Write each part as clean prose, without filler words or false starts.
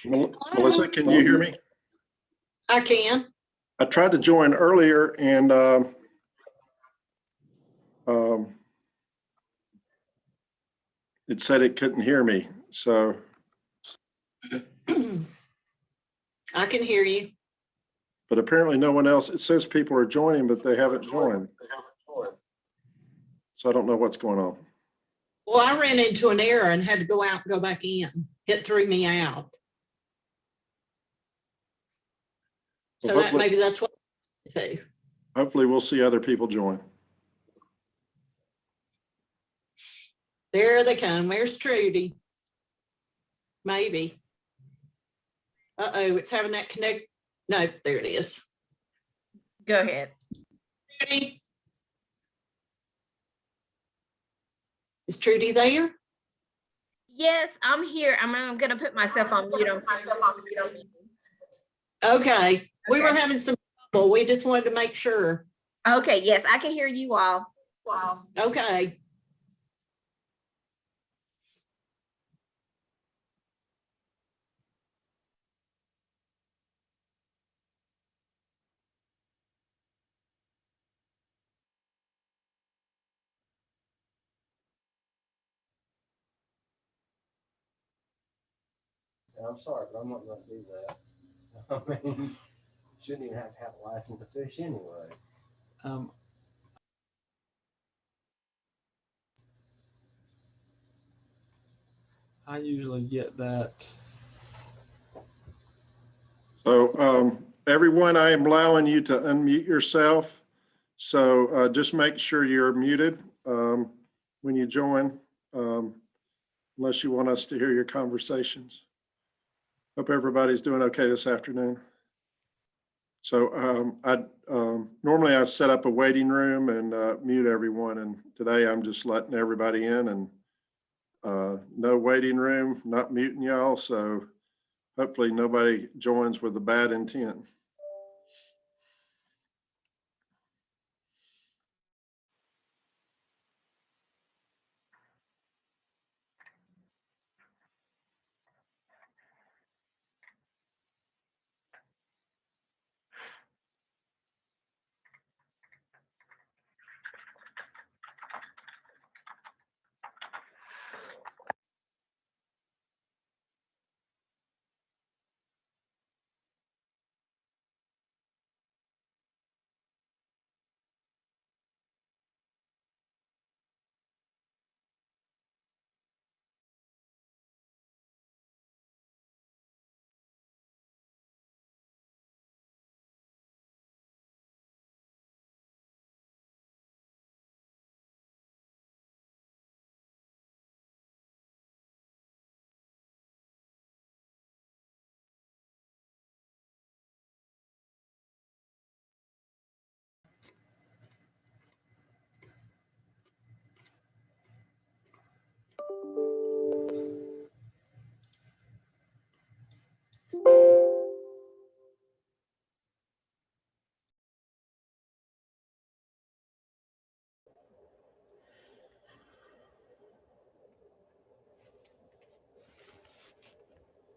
Melissa, can you hear me? I can. I tried to join earlier and it said it couldn't hear me. So I can hear you. but apparently no one else. It says people are joining, but they haven't joined. So I don't know what's going on. Well, I ran into an error and had to go out and go back in. It threw me out. So Well, that maybe that's what I do. Hopefully we'll see other people join. There they come. There's Trudy. Maybe. Uh-oh, it's having that connect. No, there it is. Go ahead. Trudy. Is Trudy there? Yes, I'm here. I'm gonna put myself on mute. Okay. We were Okay. having some trouble. We just wanted to make sure. Okay, yes, I can hear you all. Wow. Okay. I'm sorry, but I'm not going to do that. I mean, shouldn't even have to have a license to fish anyway. I usually get that. So everyone, I am allowing you to unmute yourself. So just make sure you're muted when you join, unless you want us to hear your conversations. Hope everybody's doing okay this afternoon. So normally I set up a waiting room and mute everyone, and today I'm just letting everybody in, and no waiting room, not muting y'all. So hopefully nobody joins with a bad intent.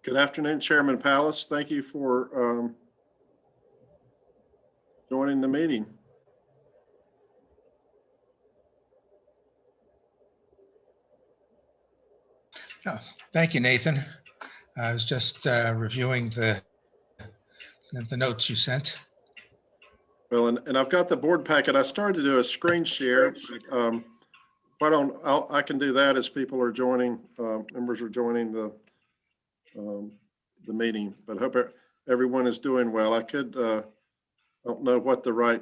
Good afternoon, Chairman Palace. Thank you for joining the meeting. Oh, thank you, Nathan. I was just reviewing the notes you sent. Well, and I've got the board packet. I started to do a screen share. I can do that as people are joining, members are joining the meeting, but hope everyone is doing well. I don't know what the right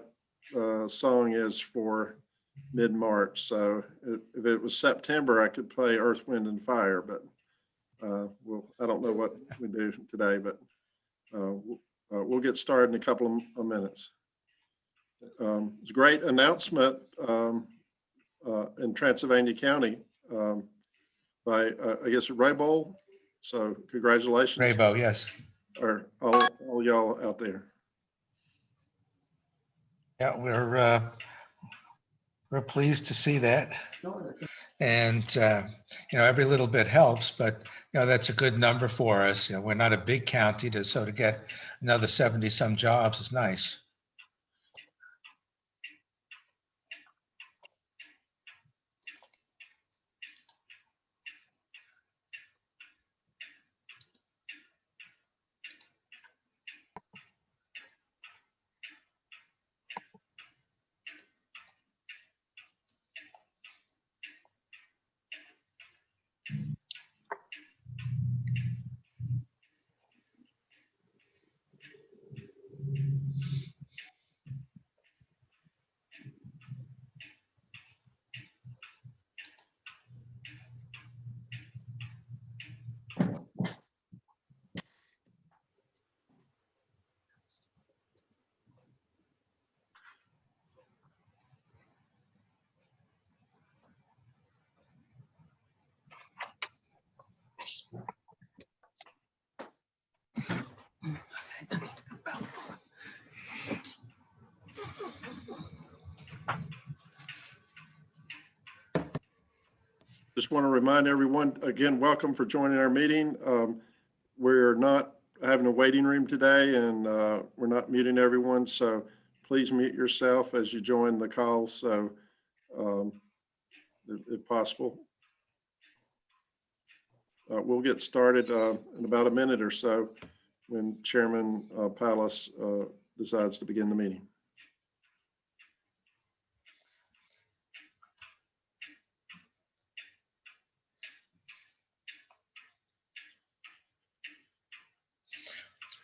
song is for mid-March. So if it was September, I could play Earth, Wind and Fire, but I don't know what we do today, but we'll get started in a couple of minutes. It's a great announcement in Transylvania County by, I guess, Raybold. So congratulations. Raybo, yes. Or all y'all out there. Yeah, we're We're pleased to see that. And, every little bit helps, but, that's a good number for us. We're not a big county, so to get another 70 some jobs is nice. Just want to remind everyone, again, welcome for joining our meeting. We're not having a waiting room today, and we're not muting everyone, so please mute yourself as you join the call, so if possible. We'll get started in about a minute or so when Chairman Palace decides to begin the meeting.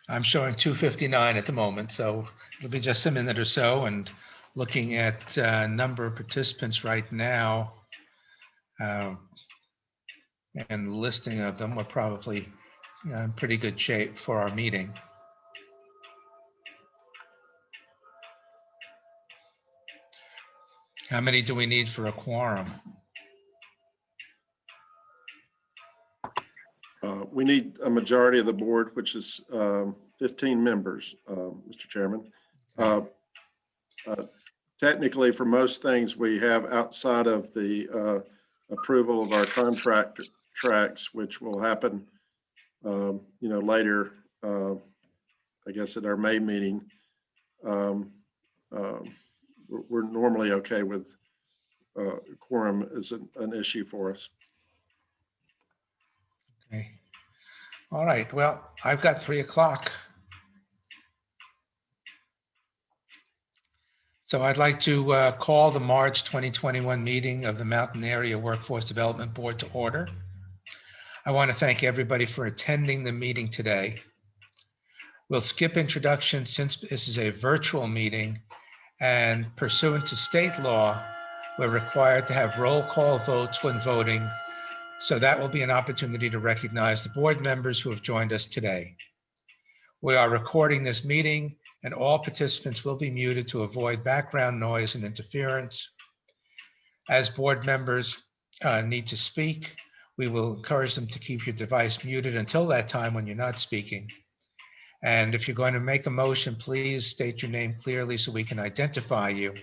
I'm showing 2:59 at the moment, so it'll be just a minute or so. And looking at number of participants right now and listing of them, we're probably in pretty good shape for our meeting. How many do we need for a quorum? We need a majority of the board, which is 15 members, Mr. Chairman. Technically, for most things we have outside of the approval of our contract tracks, which will happen, later, I guess at our May meeting, we're normally okay with quorum is an issue for us. Okay. All right. Well, I've got 3 o'clock. So I'd like to call the March 2021 meeting of the Mountain Area Workforce Development Board to order. I want to thank everybody for attending the meeting today. We'll skip introductions since this is a virtual meeting, and pursuant to state law, we're required to have roll call votes when voting. So that will be an opportunity to recognize the board members who have joined us today. We are recording this meeting, and all participants will be muted to avoid background noise and interference. As board members need to speak, we will encourage them to keep your device muted until that time when you're not speaking. And if you're going to make a motion, please state your name clearly so we can identify you.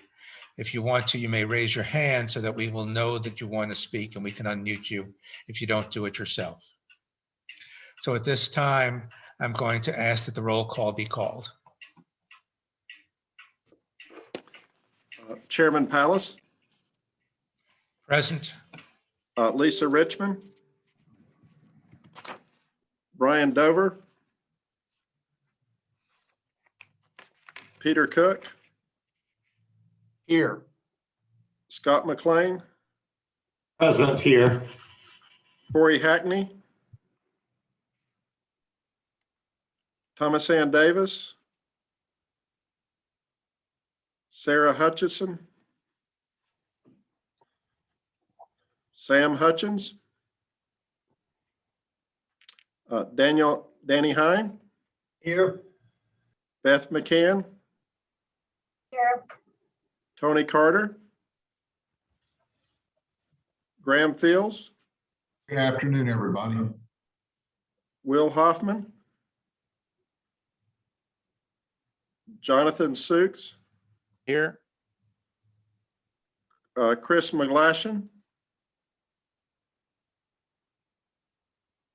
If you want to, you may raise your hand so that we will know that you want to speak, and we can unmute you if you don't do it yourself. So at this time, I'm going to ask that the roll call be called. Chairman Palace. Present. Lisa Richmond. Brian Dover. Peter Cook. Here. Scott McLean. Present here. Corey Hackney. Thomas Ann Davis. Sarah Hutchison. Sam Hutchins. Danny Hine. Here. Beth McCann. Here. Tony Carter. Graham Fields. Good afternoon, everybody. Will Hoffman. Jonathan Sukes. Here. Chris McGlashan,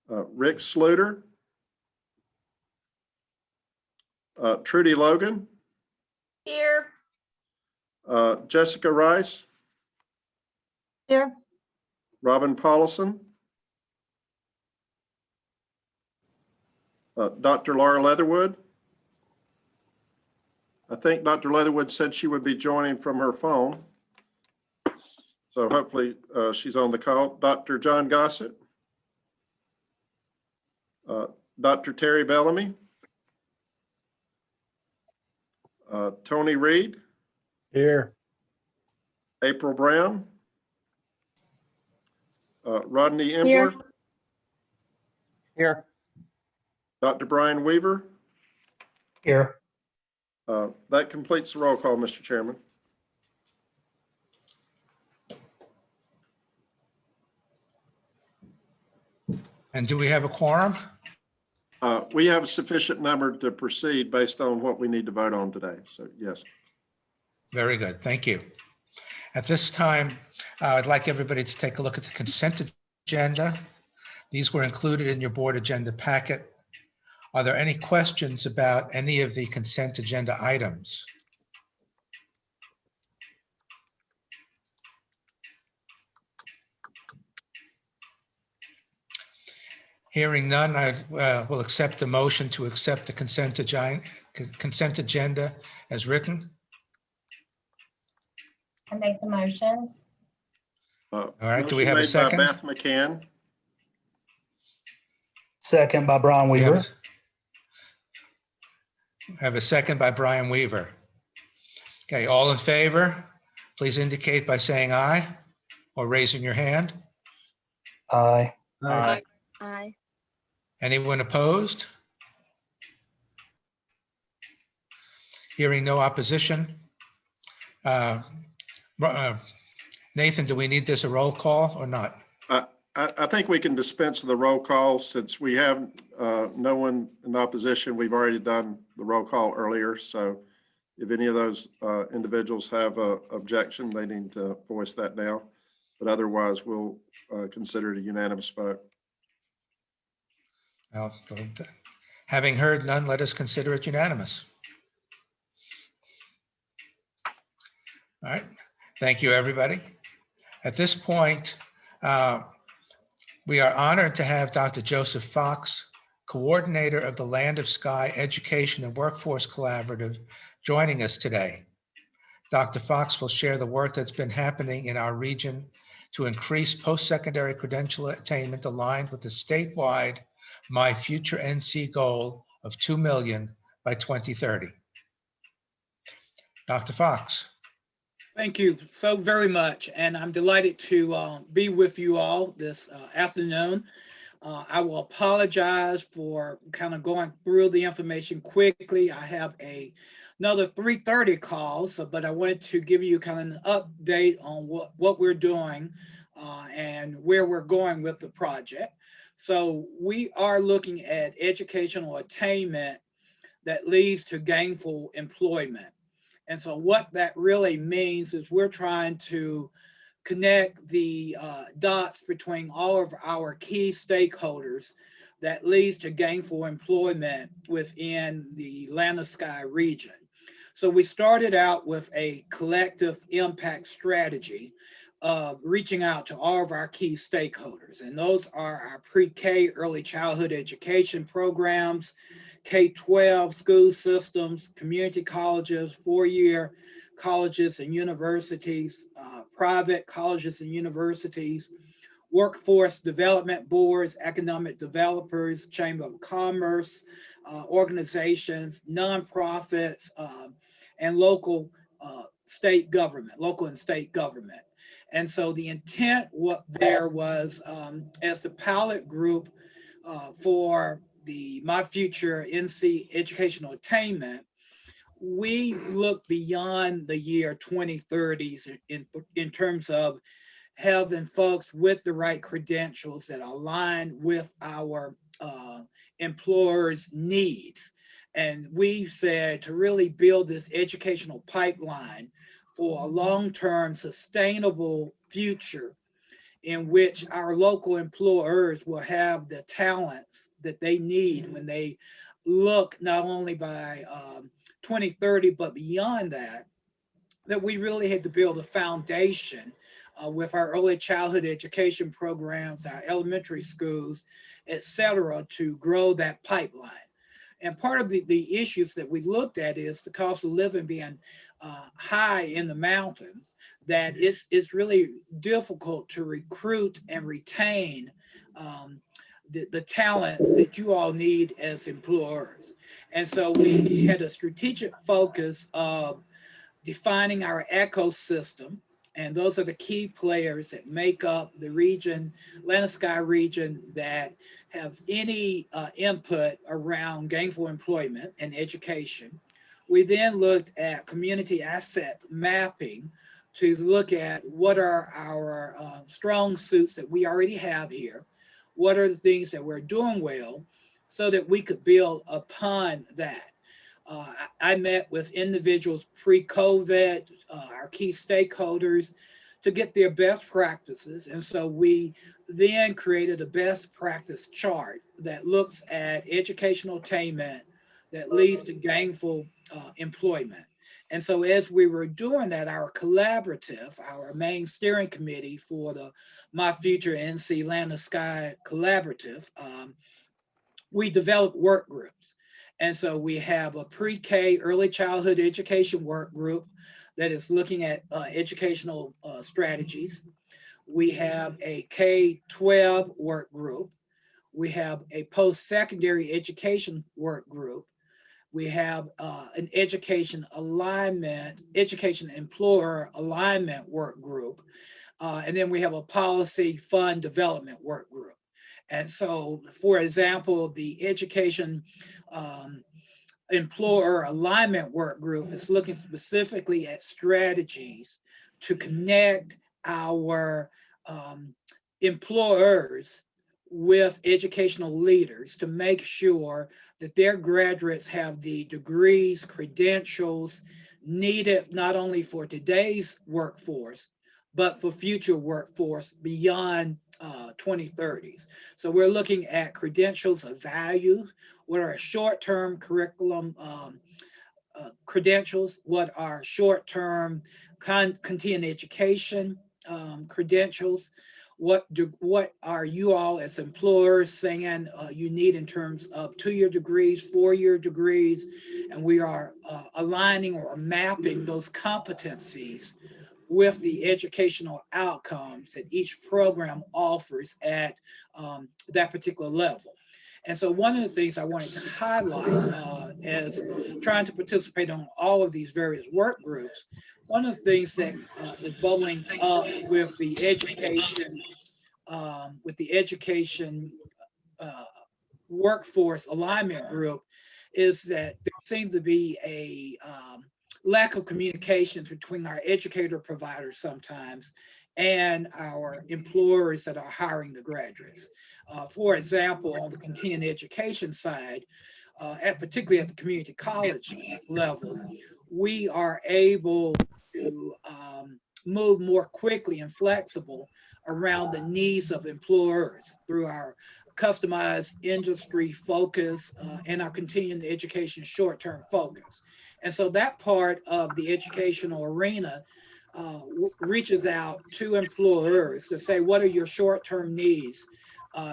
Rick Sluter, Trudy Logan, Here. Jessica Rice, Here. Robin Paulson, Dr. Laura Leatherwood. I think Dr. Leatherwood said she would be joining from her phone. So hopefully she's on the call. Dr. John Gossett, Dr. Terry Bellamy, Tony Reed, Here. April Brown, Rodney Embler, Here. Dr. Brian Weaver. Here. That completes the roll call, Mr. Chairman. And do we have a quorum? We have a sufficient number to proceed based on what we need to vote on today. So yes. Very good. Thank you. At this time, I'd like everybody to take a look at the consent agenda. These were included in your board agenda packet. Are there any questions about any of the consent agenda items? Hearing none, I will accept the motion to accept the consent agenda as written. I make the motion. All right, do we have a Motion made by second? Beth McCann, Second by Brian We have Weaver. have a second by Brian Weaver. Okay, all in favor, please indicate by saying aye or raising your hand. Aye. Aye. Aye. Anyone opposed? Hearing no opposition. Nathan, do we need this a roll call or not? I think we can dispense with the roll call since we have no one in opposition. We've already done the roll call earlier. So if any of those individuals have an objection, they need to voice that now. But otherwise, we'll consider it a unanimous vote. Well, having heard none, let us consider it unanimous. All right, thank you, everybody. At this point, we are honored to have Dr. Joseph Fox, coordinator of the Land of Sky Education and Workforce Collaborative, joining us today. Dr. Fox will share the work that's been happening in our region to increase post-secondary credential attainment aligned with the statewide My Future NC goal of 2 million by 2030. Dr. Fox. Thank you so very much. And I'm delighted to be with you all this afternoon. I will apologize for kind of going through the information quickly. I have another 3:30 call, but I wanted to give you kind of an update on what we're doing and where we're going with the project. So we are looking at educational attainment that leads to gainful employment. And so what that really means is we're trying to connect the dots between all of our key stakeholders that leads to gainful employment within the Land of Sky region. So we started out with a collective impact strategy of reaching out to all of our key stakeholders. And those are our pre-K early childhood education programs, K-12 school systems, community colleges, four-year colleges and universities, private colleges and universities, workforce development boards, economic developers, Chamber of Commerce, organizations, nonprofits, and local state government, local and state government. And so the intent there was as the pilot group for the My Future NC Educational Attainment, we look beyond the year 2030s in terms of having folks with the right credentials that align with our employers' needs. And we said to really build this educational pipeline for a long-term sustainable future in which our local employers will have the talents that they need when they look not only by 2030, but beyond that, that we really had to build a foundation with our early childhood education programs, our elementary schools, et cetera, to grow that pipeline. And part of the issues that we looked at is the cost of living being high in the mountains, that it's really difficult to recruit and retain the talents that you all need as employers. And so we had a strategic focus of defining our ecosystem, and those are the key players that make up the region, Atlantic Sky region, that have any input around gainful employment and education. We then looked at community asset mapping to look at what are our strong suits that we already have here, what are the things that we're doing well, so that we could build upon that. I met with individuals pre-COVID, our key stakeholders, to get their best practices. And so we then created a best practice chart that looks at educational attainment that leads to gainful employment. And so as we were doing that, our collaborative, our main steering committee for the My Future NC Land and Sky Collaborative, we developed work groups. And so we have a pre-K early childhood education work group that is looking at educational strategies. We have a K-12 work group. We have a post-secondary education work group. We have an education employer alignment work group. And then we have a policy fund development work group. And so, for example, the education employer alignment work group is looking specifically at strategies to connect our employers with educational leaders to make sure that their graduates have the degrees, credentials needed not only for today's workforce, but for future workforce beyond 2030s. So we're looking at credentials of value, what are short-term curriculum credentials, what are short-term continuing education credentials, what are you all as employers saying you need in terms of 2-year degrees, 4-year degrees, and we are aligning or mapping those competencies with the educational outcomes that each program offers at that particular level. And so one of the things I wanted to highlight as trying to participate on all of these various work groups, one of the things that is bubbling up with the education workforce alignment group is that there seems to be a lack of communication between our educator providers sometimes and our employers that are hiring the graduates. For example, on the continuing education side, particularly at the community college level, we are able to move more quickly and flexible around the needs of employers through our customized industry focus and our continuing education short-term focus. And so that part of the educational arena reaches out to employers to say, what are your short-term needs?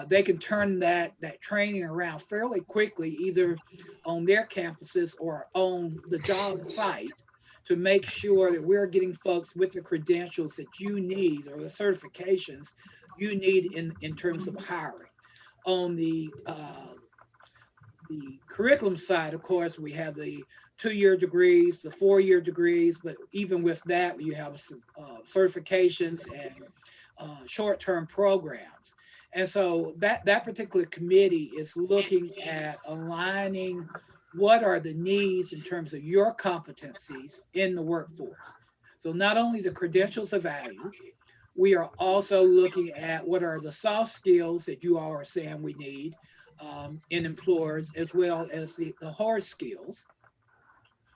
They can turn that training around fairly quickly, either on their campuses or on the job site, to make sure that we're getting folks with the credentials that you need or the certifications you need in terms of hiring. On the curriculum side, of course, we have the 2-year degrees, the 4-year degrees, but even with that, you have some certifications and short-term programs. And so that particular committee is looking at aligning what are the needs in terms of your competencies in the workforce. So not only the credentials of value, we are also looking at what are the soft skills that you all are saying we need in employers, as well as the hard skills.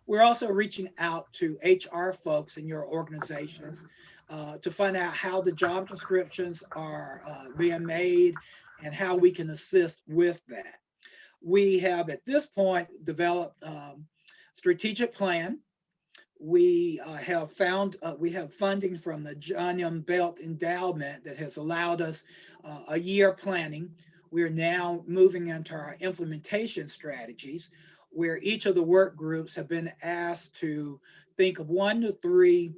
We're also reaching out to HR folks in your organizations to find out how the job descriptions are being made and how we can assist with that. We have at this point developed strategic plan. We have funding from the John M. Belt Endowment that has allowed us a year planning. We're now moving into our implementation strategies, where each of the work groups have been asked to think of 1 to 3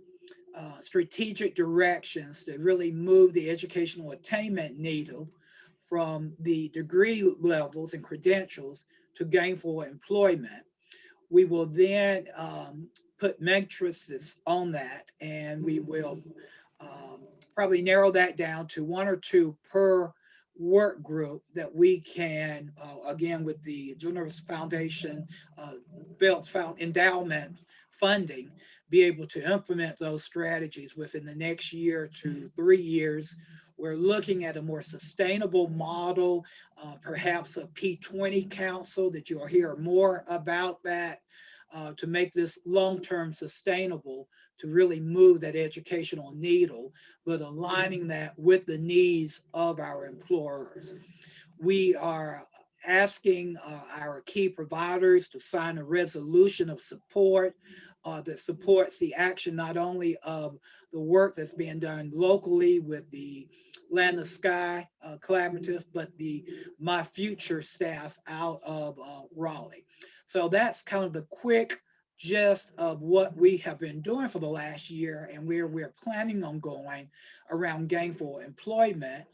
strategic directions that really move the educational attainment needle from the degree levels and credentials to gainful employment. We will then put matrices on that, and we will probably narrow that down to 1 or 2 per work group that we can, again, with the Generous Foundation Belt Endowment funding, be able to implement those strategies within the next year to 3 years. We're looking at a more sustainable model, perhaps a P20 council that you'll hear more about that, to make this long-term sustainable, to really move that educational needle, but aligning that with the needs of our employers. We are asking our key providers to sign a resolution of support that supports the action not only of the work that's being done locally with the Land of Sky Collaborative, but the My Future staff out of Raleigh. So that's kind of the quick gist of what we have been doing for the last year and where we're planning on going around gainful employment.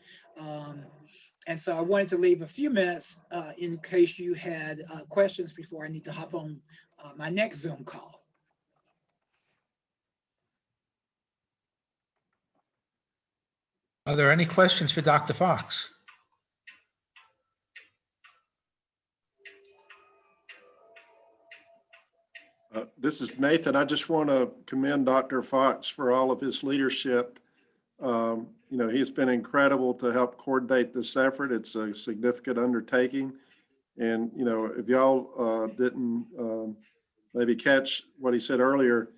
And so I wanted to leave a few minutes in case you had questions before I need to hop on my next Zoom call. Are there any questions for Dr. Fox? This is Nathan. I just want to commend Dr. Fox for all of his leadership. You know, he's been incredible to help coordinate this effort. It's a significant undertaking. And, you know, if y'all didn't maybe catch what he said earlier,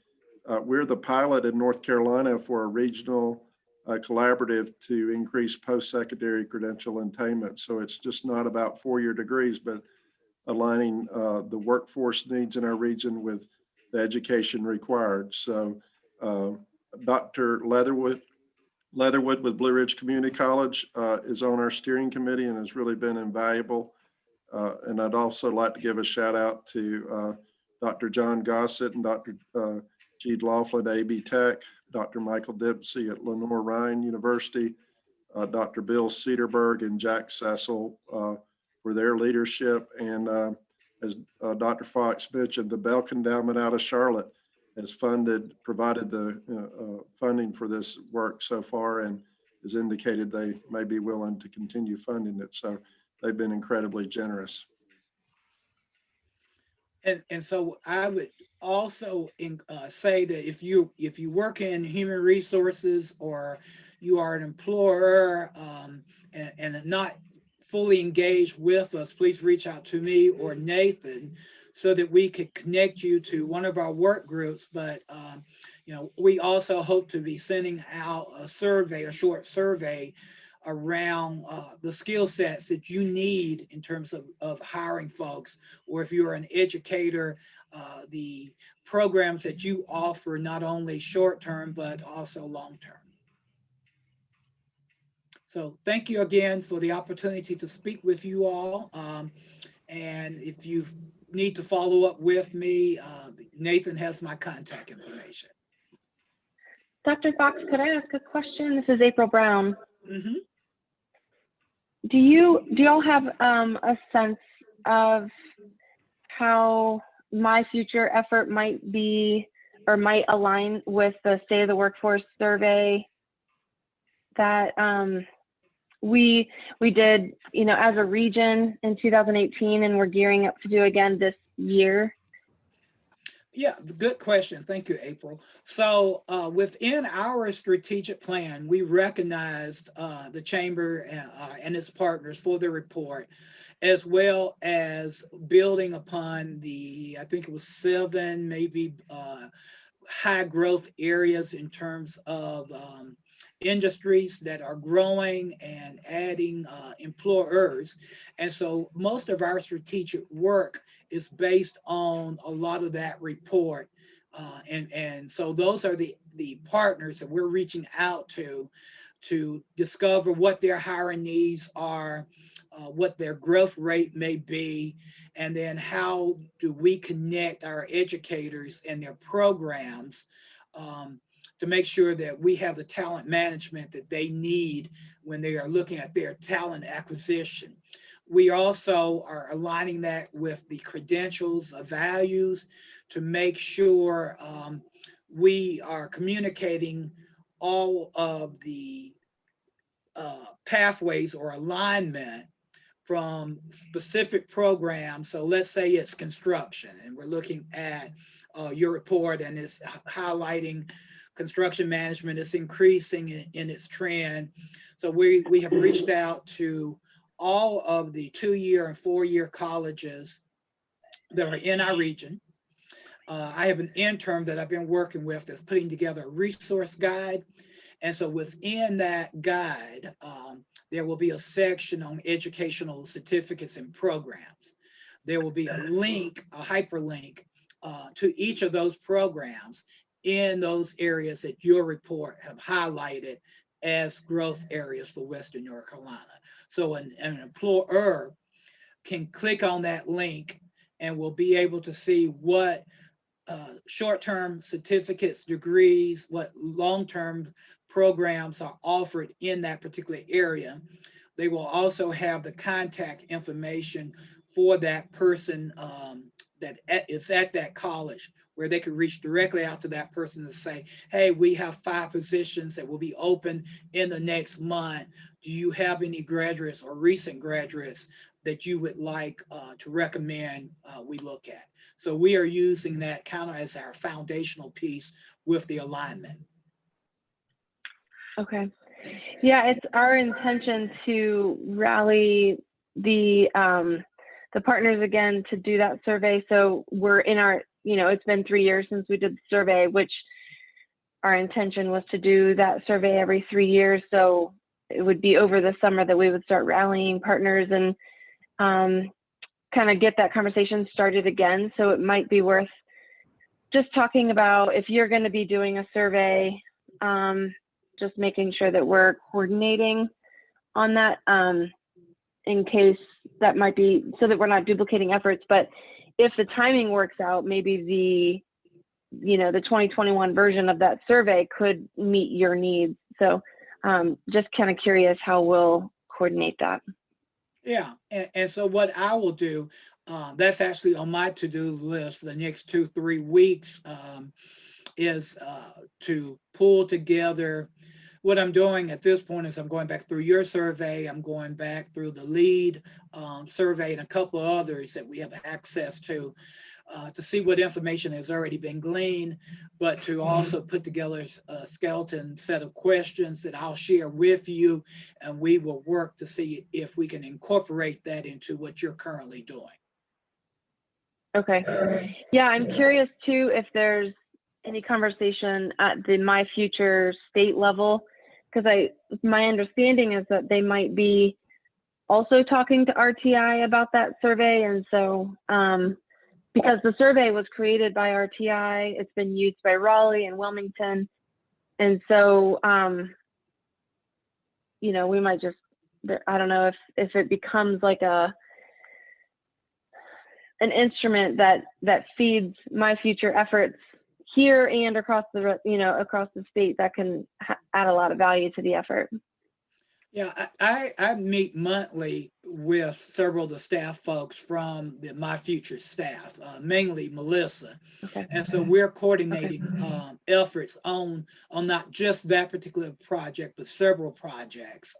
we're the pilot in North Carolina for a regional collaborative to increase post-secondary credential attainment. So it's just not about 4-year degrees, but aligning the workforce needs in our region with the education required. So Dr. Leatherwood with Blue Ridge Community College is on our steering committee and has really been invaluable. And I'd also like to give a shout out to Dr. John Gossett and Dr. Gede Laughlin at AB Tech, Dr. Michael Dempsey at Lenore Ryan University, Dr. Bill Cedarberg and Jack Cecil for their leadership. And as Dr. Fox mentioned, the Belk Endowment out of Charlotte has provided the funding for this work so far and has indicated they may be willing to continue funding it. So they've been incredibly generous. And so I would also say that if you work in human resources or you are an employer and not fully engaged with us, please reach out to me or Nathan so that we could connect you to one of our work groups. But you know, we also hope to be sending out a short survey around the skill sets that you need in terms of hiring folks, or if you're an educator, the programs that you offer, not only short-term, but also long-term. So thank you again for the opportunity to speak with you all. And if you need to follow up with me, Nathan has my contact information. Dr. Fox, could I ask a question? This is April Brown. Mm-hmm. Do y'all have a sense of how my future effort might be or might align with the State of the Workforce survey that we did, you know, as a region in 2018, and we're gearing up to do again this year? Yeah, good question. Thank you, April. So within our strategic plan, we recognized the chamber and its partners for the report, as well as building upon the, I think it was 7, maybe high growth areas in terms of industries that are growing and adding employers. And so most of our strategic work is based on a lot of that report. And so those are the partners that we're reaching out to discover what their hiring needs are, what their growth rate may be, and then how do we connect our educators and their programs to make sure that we have the talent management that they need when they are looking at their talent acquisition. We also are aligning that with the credentials of values to make sure we are communicating all of the pathways or alignment from specific programs. So let's say it's construction, and we're looking at your report, and it's highlighting construction management is increasing in its trend. So we have reached out to all of the 2-year and 4-year colleges that are in our region. I have an intern that I've been working with that's putting together a resource guide. And so within that guide, there will be a section on educational certificates and programs. There will be a link, a hyperlink to each of those programs in those areas that your report have highlighted as growth areas for Western North Carolina. So an employer can click on that link and will be able to see what short-term certificates, degrees, what long-term programs are offered in that particular area. They will also have the contact information for that person that is at that college, where they could reach directly out to that person and say, hey, we have 5 positions that will be open in the next month. Do you have any graduates or recent graduates that you would like to recommend we look at? So we are using that kind of as our foundational piece with the alignment. Okay. Yeah, it's our intention to rally the partners again to do that survey. So we're in our, it's been 3 years since we did the survey, which our intention was to do that survey every 3 years. So it would be over the summer that we would start rallying partners and kind of get that conversation started again. So it might be worth just talking about, if you're going to be doing a survey, just making sure that we're coordinating on that in case that might be, so that we're not duplicating efforts. But if the timing works out, maybe the 2021 version of that survey could meet your needs. So just kind of curious how we'll coordinate that. Yeah, and so what I will do, that's actually on my to-do list for the next 2-3 weeks, is to pull together. What I'm doing at this point is I'm going back through your survey, I'm going back through the LEAD survey and a couple of others that we have access to see what information has already been gleaned, but to also put together a skeleton set of questions that I'll share with you, and we will work to see if we can incorporate that into what you're currently doing. Okay. Yeah, I'm curious too if there's any conversation at the My Future state level, because my understanding is that they might be also talking to RTI about that survey. And so because the survey was created by RTI, it's been used by Raleigh and Wilmington. And so, we might just, I don't know if it becomes like an instrument that feeds My Future efforts here and across the, across the state, that can add a lot of value to the effort. Yeah, I meet monthly with several of the staff folks from the My Future staff, mainly Melissa. Okay. And so we're coordinating efforts on not just that particular project, but several projects,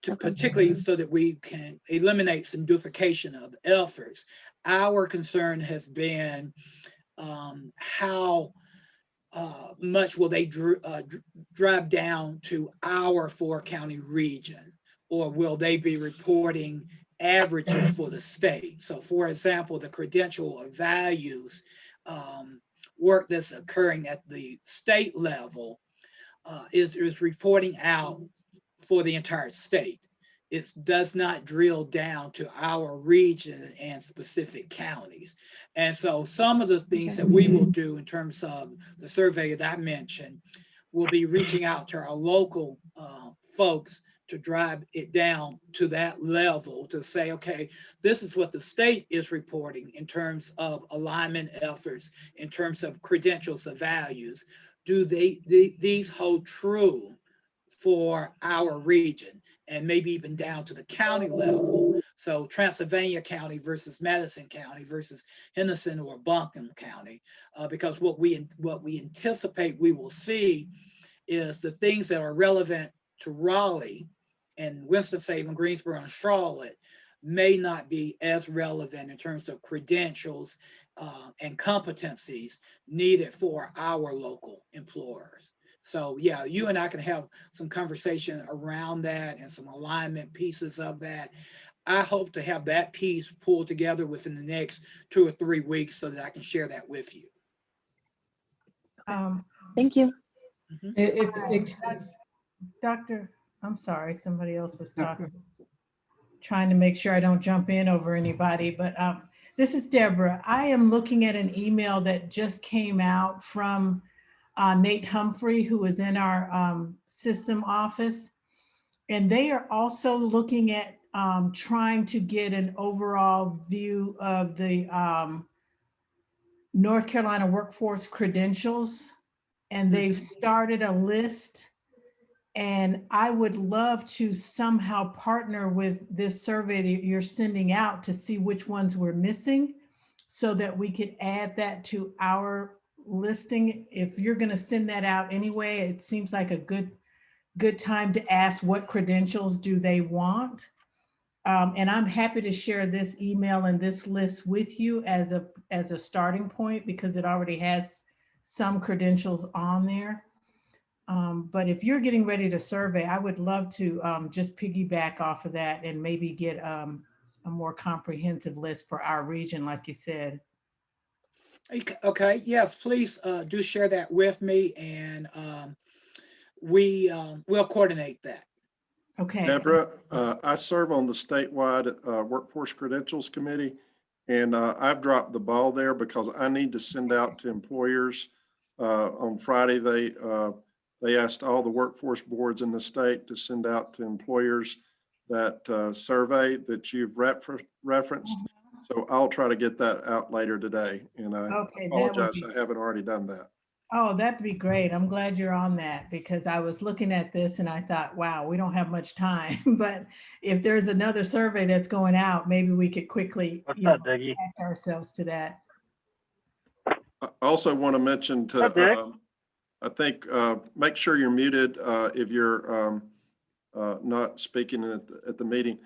particularly so that we can eliminate some duplication of efforts. Our concern has been how much will they drive down to our 4-county region, or will they be reporting averages for the state? So for example, the credential or values work that's occurring at the state level is reporting out for the entire state. It does not drill down to our region and specific counties. And so some of the things that we will do in terms of the survey that I mentioned will be reaching out to our local folks to drive it down to that level to say, okay, this is what the state is reporting in terms of alignment efforts, in terms of credentials of values. Do these hold true for our region? And maybe even down to the county level. So Transylvania County versus Madison County versus Henderson or Buncombe County, because what we anticipate we will see is the things that are relevant to Raleigh and Winston-Salem, Greensboro, and Charlotte may not be as relevant in terms of credentials and competencies needed for our local employers. So yeah, you and I can have some conversation around that and some alignment pieces of that. I hope to have that piece pulled together within the next 2 or 3 weeks so that I can share that with you. Thank you. Dr. I'm sorry, somebody else was talking. Trying to make sure I don't jump in over anybody, but this is Deborah. I am looking at an email that just came out from Nate Humphrey, who is in our system office. And they are also looking at trying to get an overall view of the North Carolina workforce credentials. And they've started a list. And I would love to somehow partner with this survey that you're sending out to see which ones we're missing so that we could add that to our listing. If you're going to send that out anyway, it seems like a good time to ask what credentials do they want. And I'm happy to share this email and this list with you as a starting point because it already has some credentials on there. But if you're getting ready to survey, I would love to just piggyback off of that and maybe get a more comprehensive list for our region, like you said. Okay, yes, please do share that with me, and we'll coordinate that. Okay. Deborah, I serve on the statewide Workforce Credentials Committee, and I've dropped the ball there because I need to send out to employers. On Friday, they asked all the workforce boards in the state to send out to employers that survey that you've referenced. So I'll try to get that out later today, and I apologize I haven't already done that. Oh, that'd be great. I'm glad you're on that because I was looking at this and I thought, wow, we don't have much time. But if there's another survey that's going out, maybe we could quickly add ourselves to that. I also want to mention to, I think, make sure you're muted if you're not speaking at the meeting.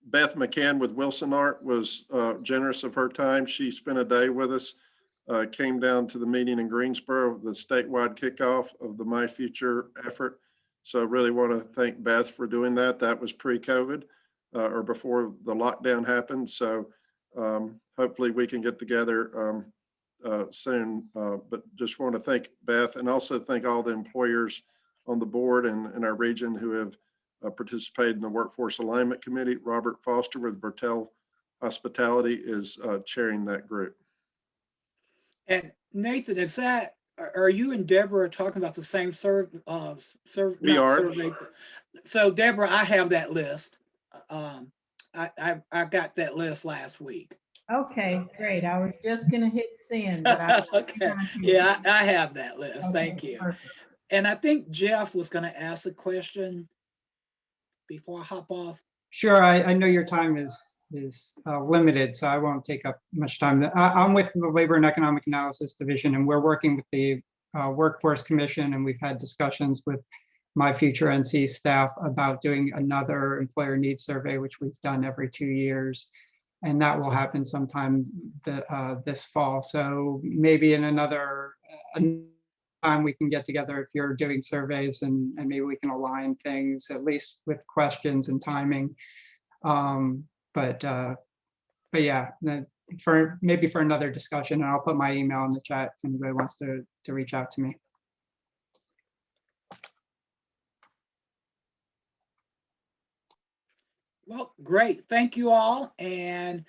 Beth McCann with Wilson Art was generous of her time. She spent a day with us, came down to the meeting in Greensboro, the statewide kickoff of the My Future effort. So really want to thank Beth for doing that. That was pre-COVID or before the lockdown happened. So hopefully we can get together soon. But just want to thank Beth and also thank all the employers on the board and in our region who have participated in the Workforce Alignment Committee. Robert Foster with Bertel Hospitality is chairing that group. And Nathan, are you and Deborah talking about the same survey? We are. Survey? So Deborah, I have that list. I got that list last week. Okay, great. I was just gonna hit send, but okay. Yeah, I have that list. Okay, thank you. Perfect. And I think Jeff was going to ask a question before I hop off. Sure. I know your time is limited, so I won't take up much time. I'm with the Labor and Economic Analysis Division, and we're working with the Workforce Commission, and we've had discussions with My Future NC staff about doing another employer needs survey, which we've done every 2 years. And that will happen sometime this fall. So maybe in another time we can get together if you're doing surveys, and maybe we can align things at least with questions and timing. But yeah, for another discussion, and I'll put my email in the chat if anybody wants to reach out to me. Well, great. Thank you all. And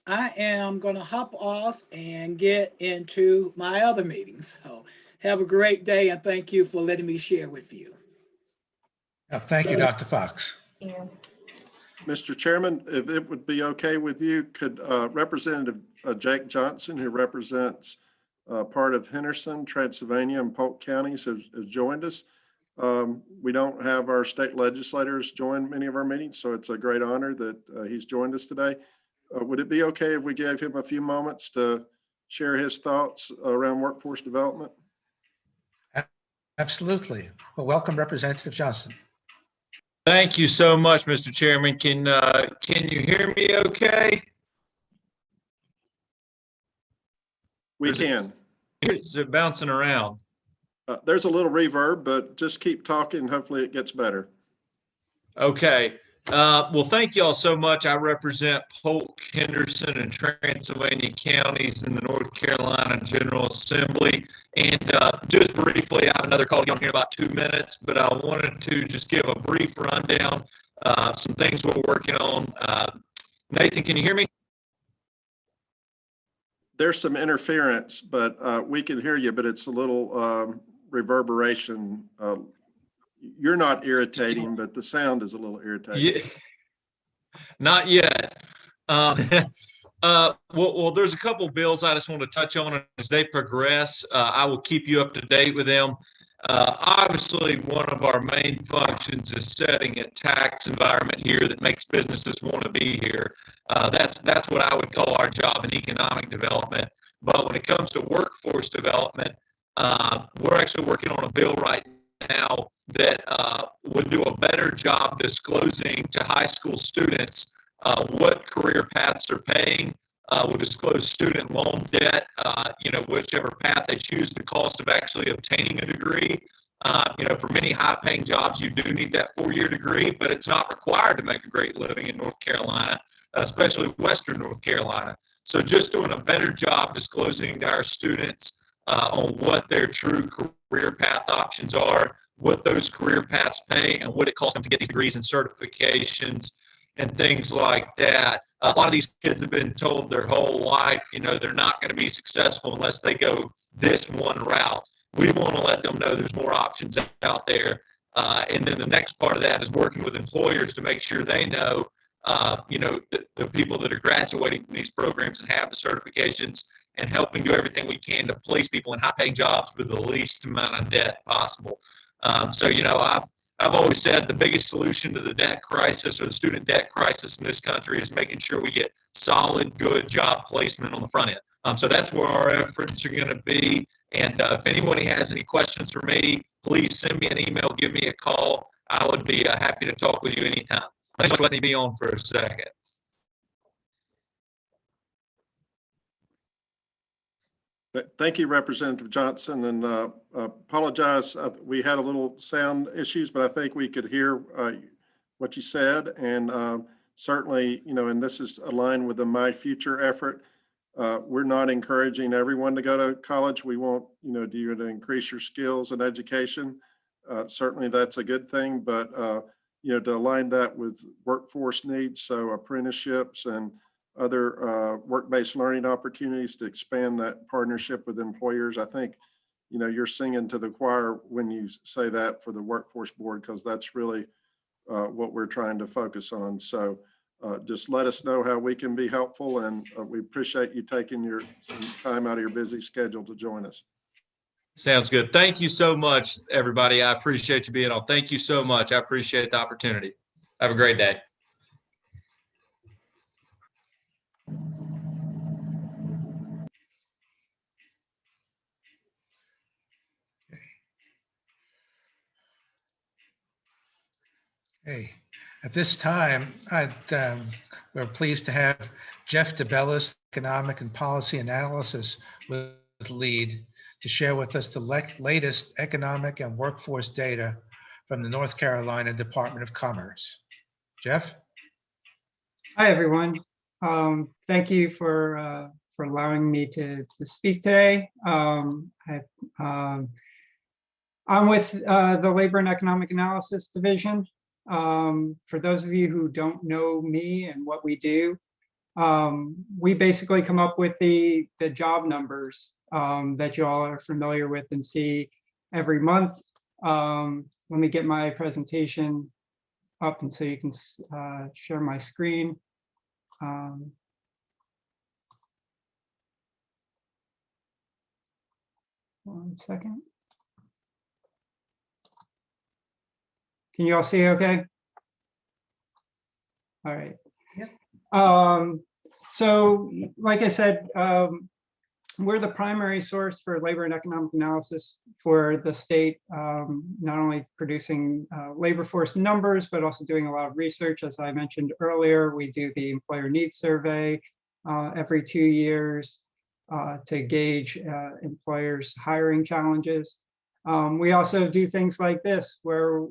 I am going to hop off and get into my other meetings. So have a great day, and thank you for letting me share with you. Thank you, Dr. Fox. Mr. Chairman, if it would be okay with you, could Representative Jake Johnson, who represents part of Henderson, Transylvania, and Polk counties, has joined us. We don't have our state legislators join many of our meetings, so it's a great honor that he's joined us today. Would it be okay if we gave him a few moments to share his thoughts around workforce development? Absolutely. Well, welcome, Representative Johnson. Thank you so much, Mr. Chairman. Can you hear me okay? We can. Is it bouncing around? There's a little reverb, but just keep talking. Hopefully it gets better. Okay. Well, thank you all so much. I represent Polk, Henderson, and Transylvania counties in the North Carolina General Assembly. And just briefly, I have another call here in about 2 minutes, but I wanted to just give a brief rundown of some things we're working on. Nathan, can you hear me? There's some interference, but we can hear you, but it's a little reverberation. You're not irritating, but the sound is a little irritating. Yeah, not yet. Well, there's a couple bills I just want to touch on, and as they progress, I will keep you up to date with them. Obviously, one of our main functions is setting a tax environment here that makes businesses want to be here. That's what I would call our job in economic development. But when it comes to workforce development, we're actually working on a bill right now that would do a better job disclosing to high school students what career paths they're paying. We'll disclose student loan debt, whichever path they choose, the cost of actually obtaining a degree. For many high-paying jobs, you do need that 4-year degree, but it's not required to make a great living in North Carolina, especially Western North Carolina. So just doing a better job disclosing to our students on what their true career path options are, what those career paths pay, and what it costs them to get these degrees and certifications and things like that. A lot of these kids have been told their whole life, they're not going to be successful unless they go this one route. We want to let them know there's more options out there. And then the next part of that is working with employers to make sure they know, the people that are graduating from these programs and have the certifications, and helping do everything we can to place people in high-paying jobs with the least amount of debt possible. I've always said the biggest solution to the debt crisis or the student debt crisis in this country is making sure we get solid, good job placement on the front end. So that's where our efforts are going to be. And if anybody has any questions for me, please send me an email, give me a call. I would be happy to talk with you anytime. Thanks for letting me be on for a second. Thank you, Representative Johnson, and apologize. We had a little sound issues, but I think we could hear what you said. And certainly, and this is aligned with the My Future effort. We're not encouraging everyone to go to college. We want, you to increase your skills and education. Certainly that's a good thing, but, to align that with workforce needs, so apprenticeships and other work-based learning opportunities to expand that partnership with employers. I think, you're singing to the choir when you say that for the workforce board, because that's really what we're trying to focus on. So just let us know how we can be helpful, and we appreciate you taking some time out of your busy schedule to join us. Sounds good. Thank you so much, everybody. I appreciate you being on. Thank you so much. I appreciate the opportunity. Have a great day. Okay. At this time, we're pleased to have Jeff DeBellis, Economic and Policy Analysis with lead, to share with us the latest economic and workforce data from the North Carolina Department of Commerce. Jeff? Hi, everyone. Thank you for allowing me to speak today. I'm with the Labor and Economic Analysis Division. For those of you who don't know me and what we do, we basically come up with the job numbers that you all are familiar with and see every month. Let me get my presentation up and so you can share my screen. One second. Can you all see okay? All right. Yep. So like I said, we're the primary source for labor and economic analysis for the state, not only producing labor force numbers, but also doing a lot of research. As I mentioned earlier, we do the employer needs survey every 2 years to gauge employers' hiring challenges. We also do things like this, where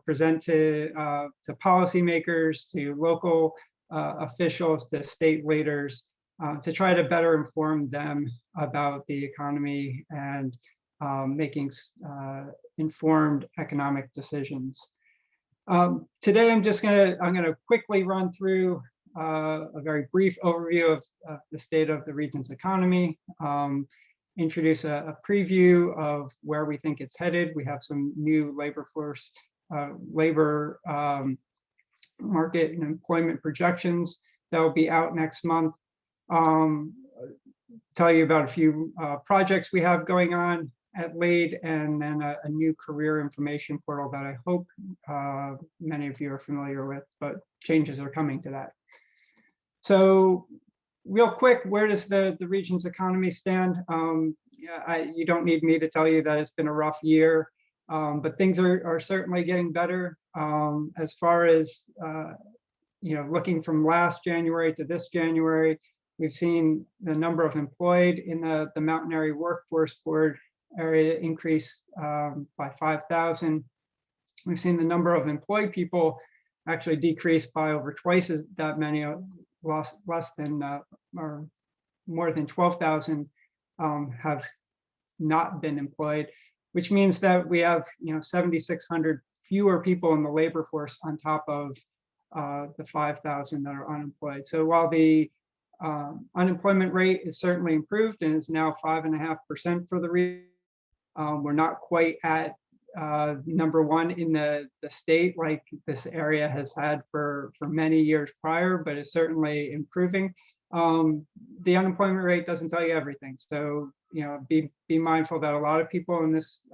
present to policymakers, to local officials, to state leaders, to try to better inform them about the economy and making informed economic decisions. Today, I'm gonna quickly run through a very brief overview of the state of the region's economy, introduce a preview of where we think it's headed. We have some new labor force, labor market and employment projections that will be out next month. Tell you about a few projects we have going on at LAID, and then a new career information portal that I hope many of you are familiar with, but changes are coming to that. So real quick, where does the region's economy stand? You don't need me to tell you that it's been a rough year, but things are certainly getting better. As far as looking from last January to this January, we've seen the number of employed in the Mountain Area Workforce Board area increase by 5,000. We've seen the number of employed people actually decrease by over twice as that many, less than or more than 12,000 have not been employed, which means that we have 7,600 fewer people in the labor force on top of the 5,000 that are unemployed. So while the unemployment rate is certainly improved and is now 5.5% for the region, we're not quite at #1 in the state like this area has had for many years prior, but it's certainly improving. The unemployment rate doesn't tell you everything. So, be mindful that a lot of people in this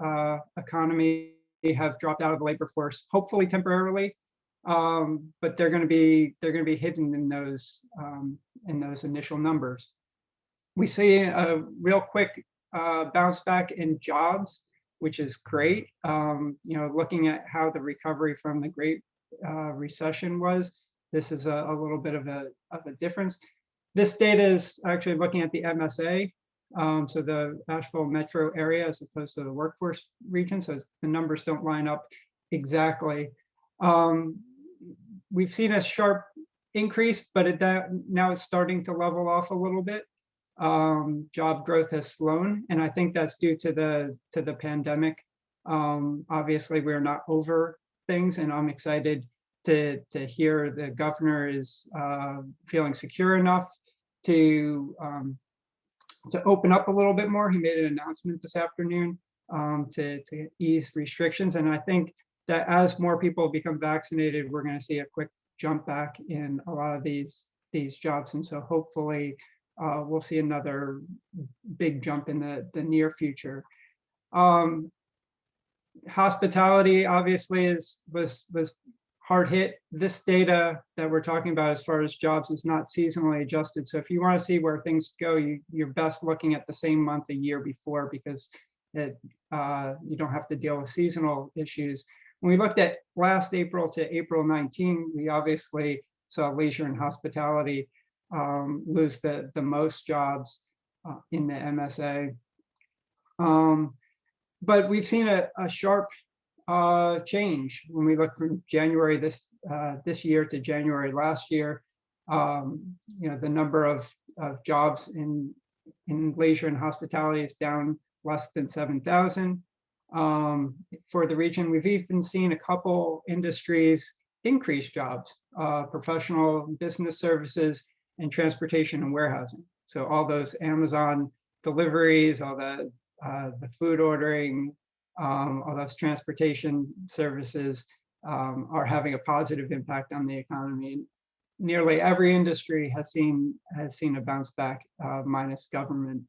economy have dropped out of the labor force, hopefully temporarily, but they're going to be hidden in those initial numbers. We see a real quick bounce back in jobs, which is great. Looking at how the recovery from the Great Recession was, this is a little bit of a difference. This data is actually looking at the MSA, so the Asheville metro area as opposed to the workforce region. So the numbers don't line up exactly. We've seen a sharp increase, but now it's starting to level off a little bit. Job growth has slowed, and I think that's due to the pandemic. Obviously, we're not over things, and I'm excited to hear the governor is feeling secure enough to open up a little bit more. He made an announcement this afternoon to ease restrictions, and I think that as more people become vaccinated, we're going to see a quick jump back in a lot of these jobs, and so hopefully we'll see another big jump in the near future. Hospitality obviously was hard hit. This data that we're talking about as far as jobs is not seasonally adjusted. So if you want to see where things go, you're best looking at the same month a year before, because you don't have to deal with seasonal issues. When we looked at last April to April 19, we obviously saw leisure and hospitality lose the most jobs in the MSA. But we've seen a sharp change when we look from January this year to January last year. The number of jobs in leisure and hospitality is down less than 7,000. For the region, we've even seen a couple industries increase jobs, professional business services and transportation and warehousing. So all those Amazon deliveries, all the food ordering, all those transportation services are having a positive impact on the economy. Nearly every industry has seen a bounce back, minus government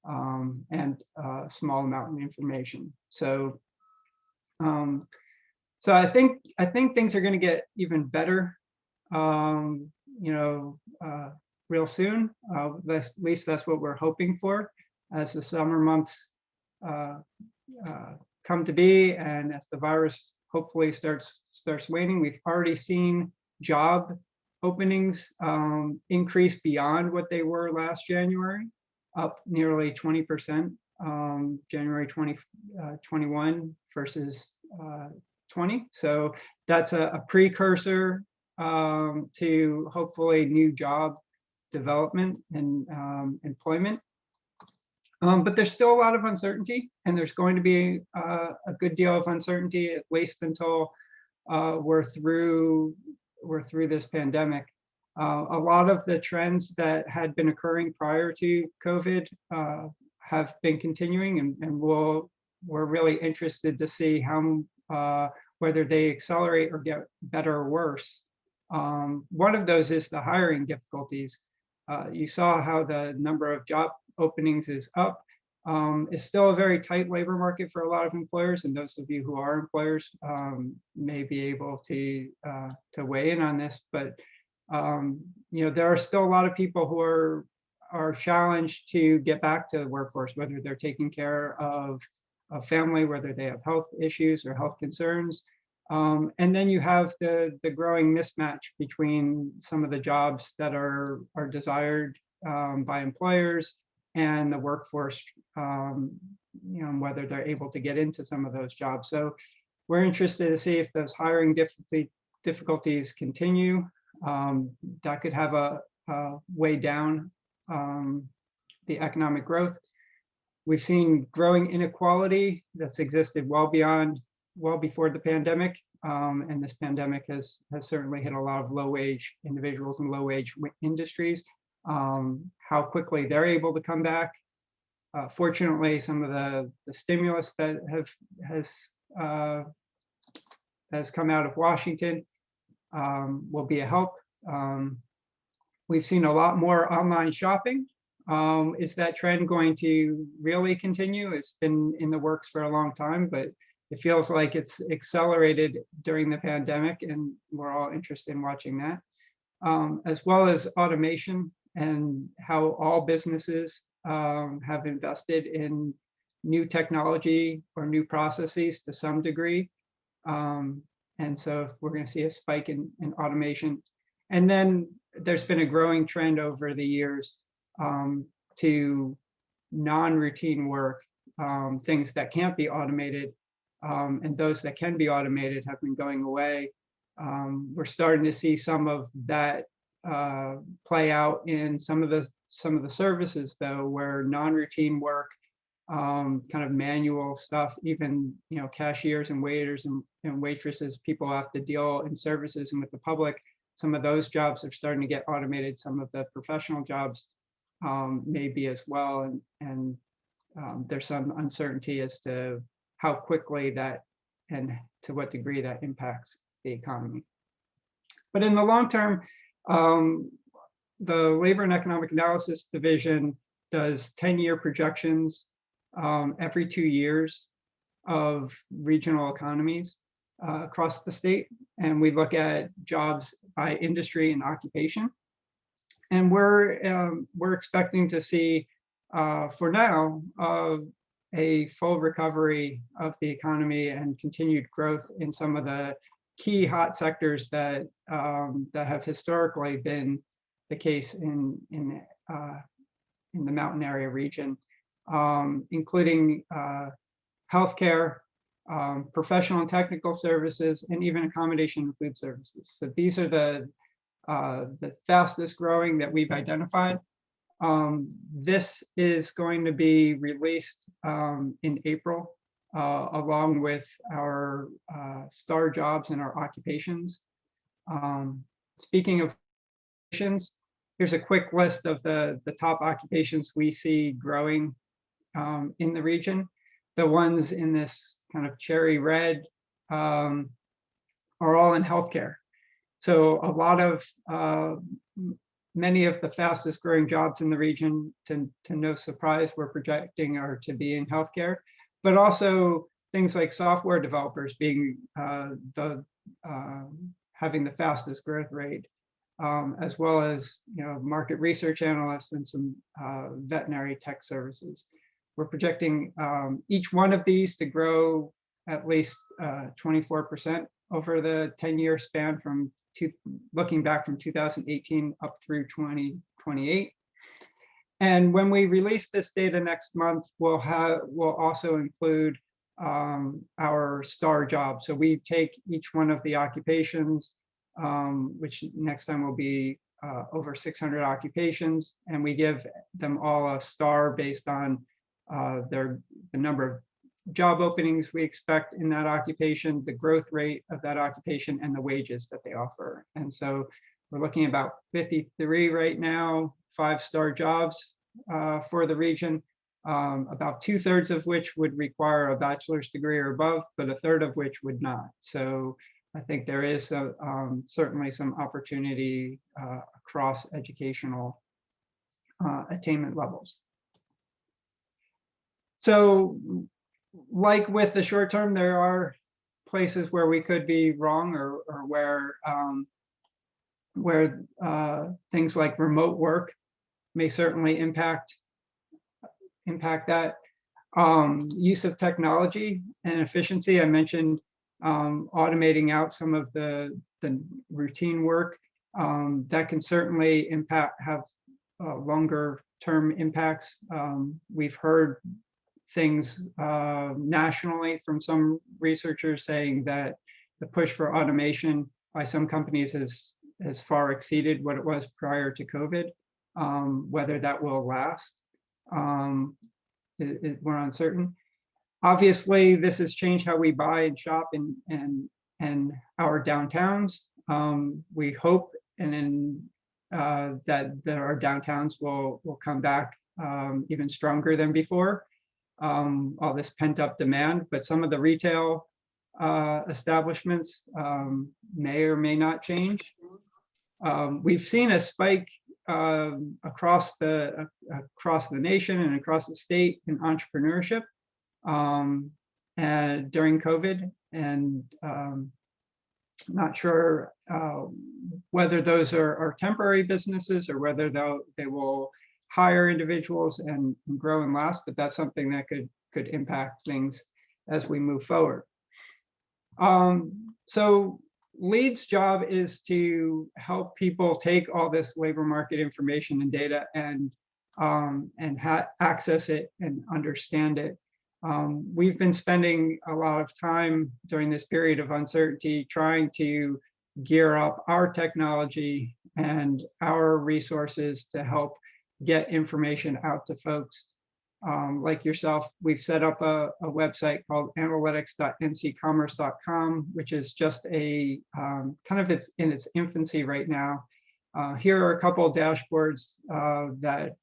and a small amount of information. So I think things are going to get even better, real soon. At least that's what we're hoping for as the summer months come to be, and as the virus hopefully starts waning. We've already seen job openings increase beyond what they were last January, up nearly 20%, January 2021 versus 20. So that's a precursor to hopefully new job development and employment. But there's still a lot of uncertainty, and there's going to be a good deal of uncertainty, at least until we're through this pandemic. A lot of the trends that had been occurring prior to COVID have been continuing, and we're really interested to see how whether they accelerate or get better or worse. One of those is the hiring difficulties. You saw how the number of job openings is up. It's still a very tight labor market for a lot of employers, and those of you who are employers may be able to weigh in on this. But there are still a lot of people who are challenged to get back to the workforce, whether they're taking care of a family, whether they have health issues or health concerns. And then you have the growing mismatch between some of the jobs that are desired by employers and the workforce, whether they're able to get into some of those jobs. So we're interested to see if those hiring difficulties continue. That could have a way down the economic growth. We've seen growing inequality that's existed well before the pandemic, and this pandemic has certainly hit a lot of low-wage individuals and low-wage industries. How quickly they're able to come back. Fortunately, some of the stimulus that has come out of Washington will be a help. We've seen a lot more online shopping. Is that trend going to really continue? It's been in the works for a long time, but it feels like it's accelerated during the pandemic, and we're all interested in watching that, as well as automation and how all businesses have invested in new technology or new processes to some degree. And so we're going to see a spike in automation. And then there's been a growing trend over the years to non-routine work, things that can't be automated, and those that can be automated have been going away. We're starting to see some of that play out in some of the services, though, where non-routine work, kind of manual stuff, even cashiers and waiters and waitresses, people have to deal in services and with the public. Some of those jobs are starting to get automated. Some of the professional jobs maybe as well, and there's some uncertainty as to how quickly that and to what degree that impacts the economy. But in the long term, the Labor and Economic Analysis Division does 10-year projections every 2 years of regional economies across the state. And we look at jobs by industry and occupation. And we're expecting to see, for now, a full recovery of the economy and continued growth in some of the key hot sectors that that have historically been the case in the mountain area region, including healthcare, professional and technical services, and even accommodation and food services. So these are the fastest growing that we've identified. This is going to be released in April, along with our star jobs and our occupations. Speaking of occupations, here's a quick list of the top occupations we see growing in the region. The ones in this kind of cherry red are all in healthcare. So a lot of many of the fastest growing jobs in the region, to no surprise, we're projecting are to be in healthcare, but also things like software developers being having the fastest growth rate, as well as market research analysts and some veterinary tech services. We're projecting each one of these to grow at least 24% over the 10-year span looking back from 2018 up through 2028. And when we release this data next month, we'll also include our star jobs. So we take each one of the occupations, which next time will be over 600 occupations, and we give them all a star based on the number of job openings we expect in that occupation, the growth rate of that occupation, and the wages that they offer. And so we're looking at about 53 right now, 5-star jobs for the region, about 2/3 of which would require a bachelor's degree or above, but 1/3 of which would not. So I think there is certainly some opportunity across educational attainment levels. So like with the short term, there are places where we could be wrong, or where things like remote work may certainly impact that. Use of technology and efficiency. I mentioned automating out some of the routine work. That can certainly have longer term impacts. We've heard things nationally from some researchers saying that the push for automation by some companies has far exceeded what it was prior to COVID. Whether that will last, we're uncertain. Obviously, this has changed how we buy and shop in our downtowns. We hope that our downtowns will come back even stronger than before. All this pent-up demand, but some of the retail establishments may or may not change. We've seen a spike across the nation and across the state in entrepreneurship and during COVID, and not sure whether those are temporary businesses or whether they will hire individuals and grow and last, but that's something that could impact things as we move forward. So LEAD's job is to help people take all this labor market information and data and access it and understand it. We've been spending a lot of time during this period of uncertainty trying to gear up our technology and our resources to help get information out to folks like yourself. We've set up a website called analytics.nccommerce.com, which is just a kind of in its infancy right now. Here are a couple of dashboards that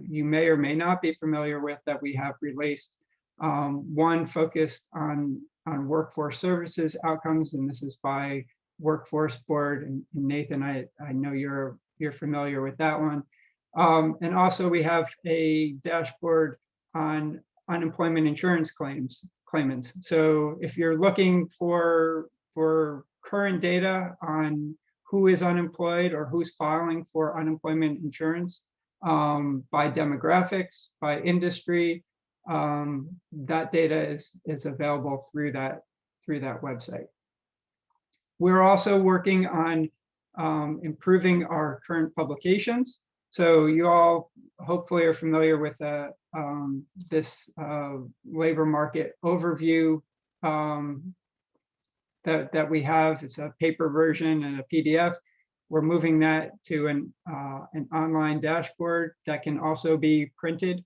you may or may not be familiar with that we have released. One focused on workforce services outcomes, and this is by Workforce Board. And Nathan, I know you're familiar with that one. And also we have a dashboard on unemployment insurance claimants. So if you're looking for current data on who is unemployed or who's filing for unemployment insurance by demographics, by industry, that data is available through that website. We're also working on improving our current publications. So you all hopefully are familiar with this labor market overview that we have. It's a paper version and a PDF. We're moving that to an online dashboard that can also be printed.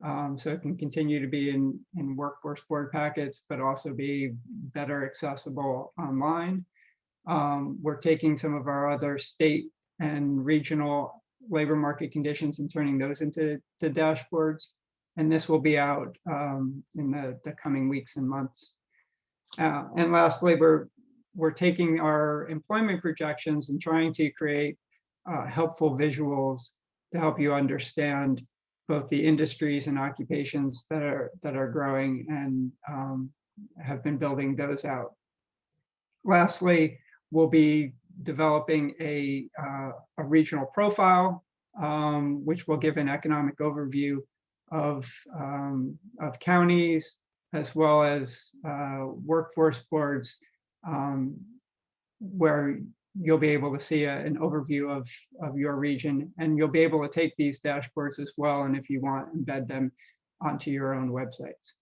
So it can continue to be in workforce board packets, but also be better accessible online. We're taking some of our other state and regional labor market conditions and turning those into dashboards. And this will be out in the coming weeks and months. And lastly, we're taking our employment projections and trying to create helpful visuals to help you understand both the industries and occupations that are growing, and have been building those out. Lastly, we'll be developing a regional profile, which will give an economic overview of counties, as well as workforce boards, where you'll be able to see an overview of your region, and you'll be able to take these dashboards as well, and if you want, embed them onto your own websites.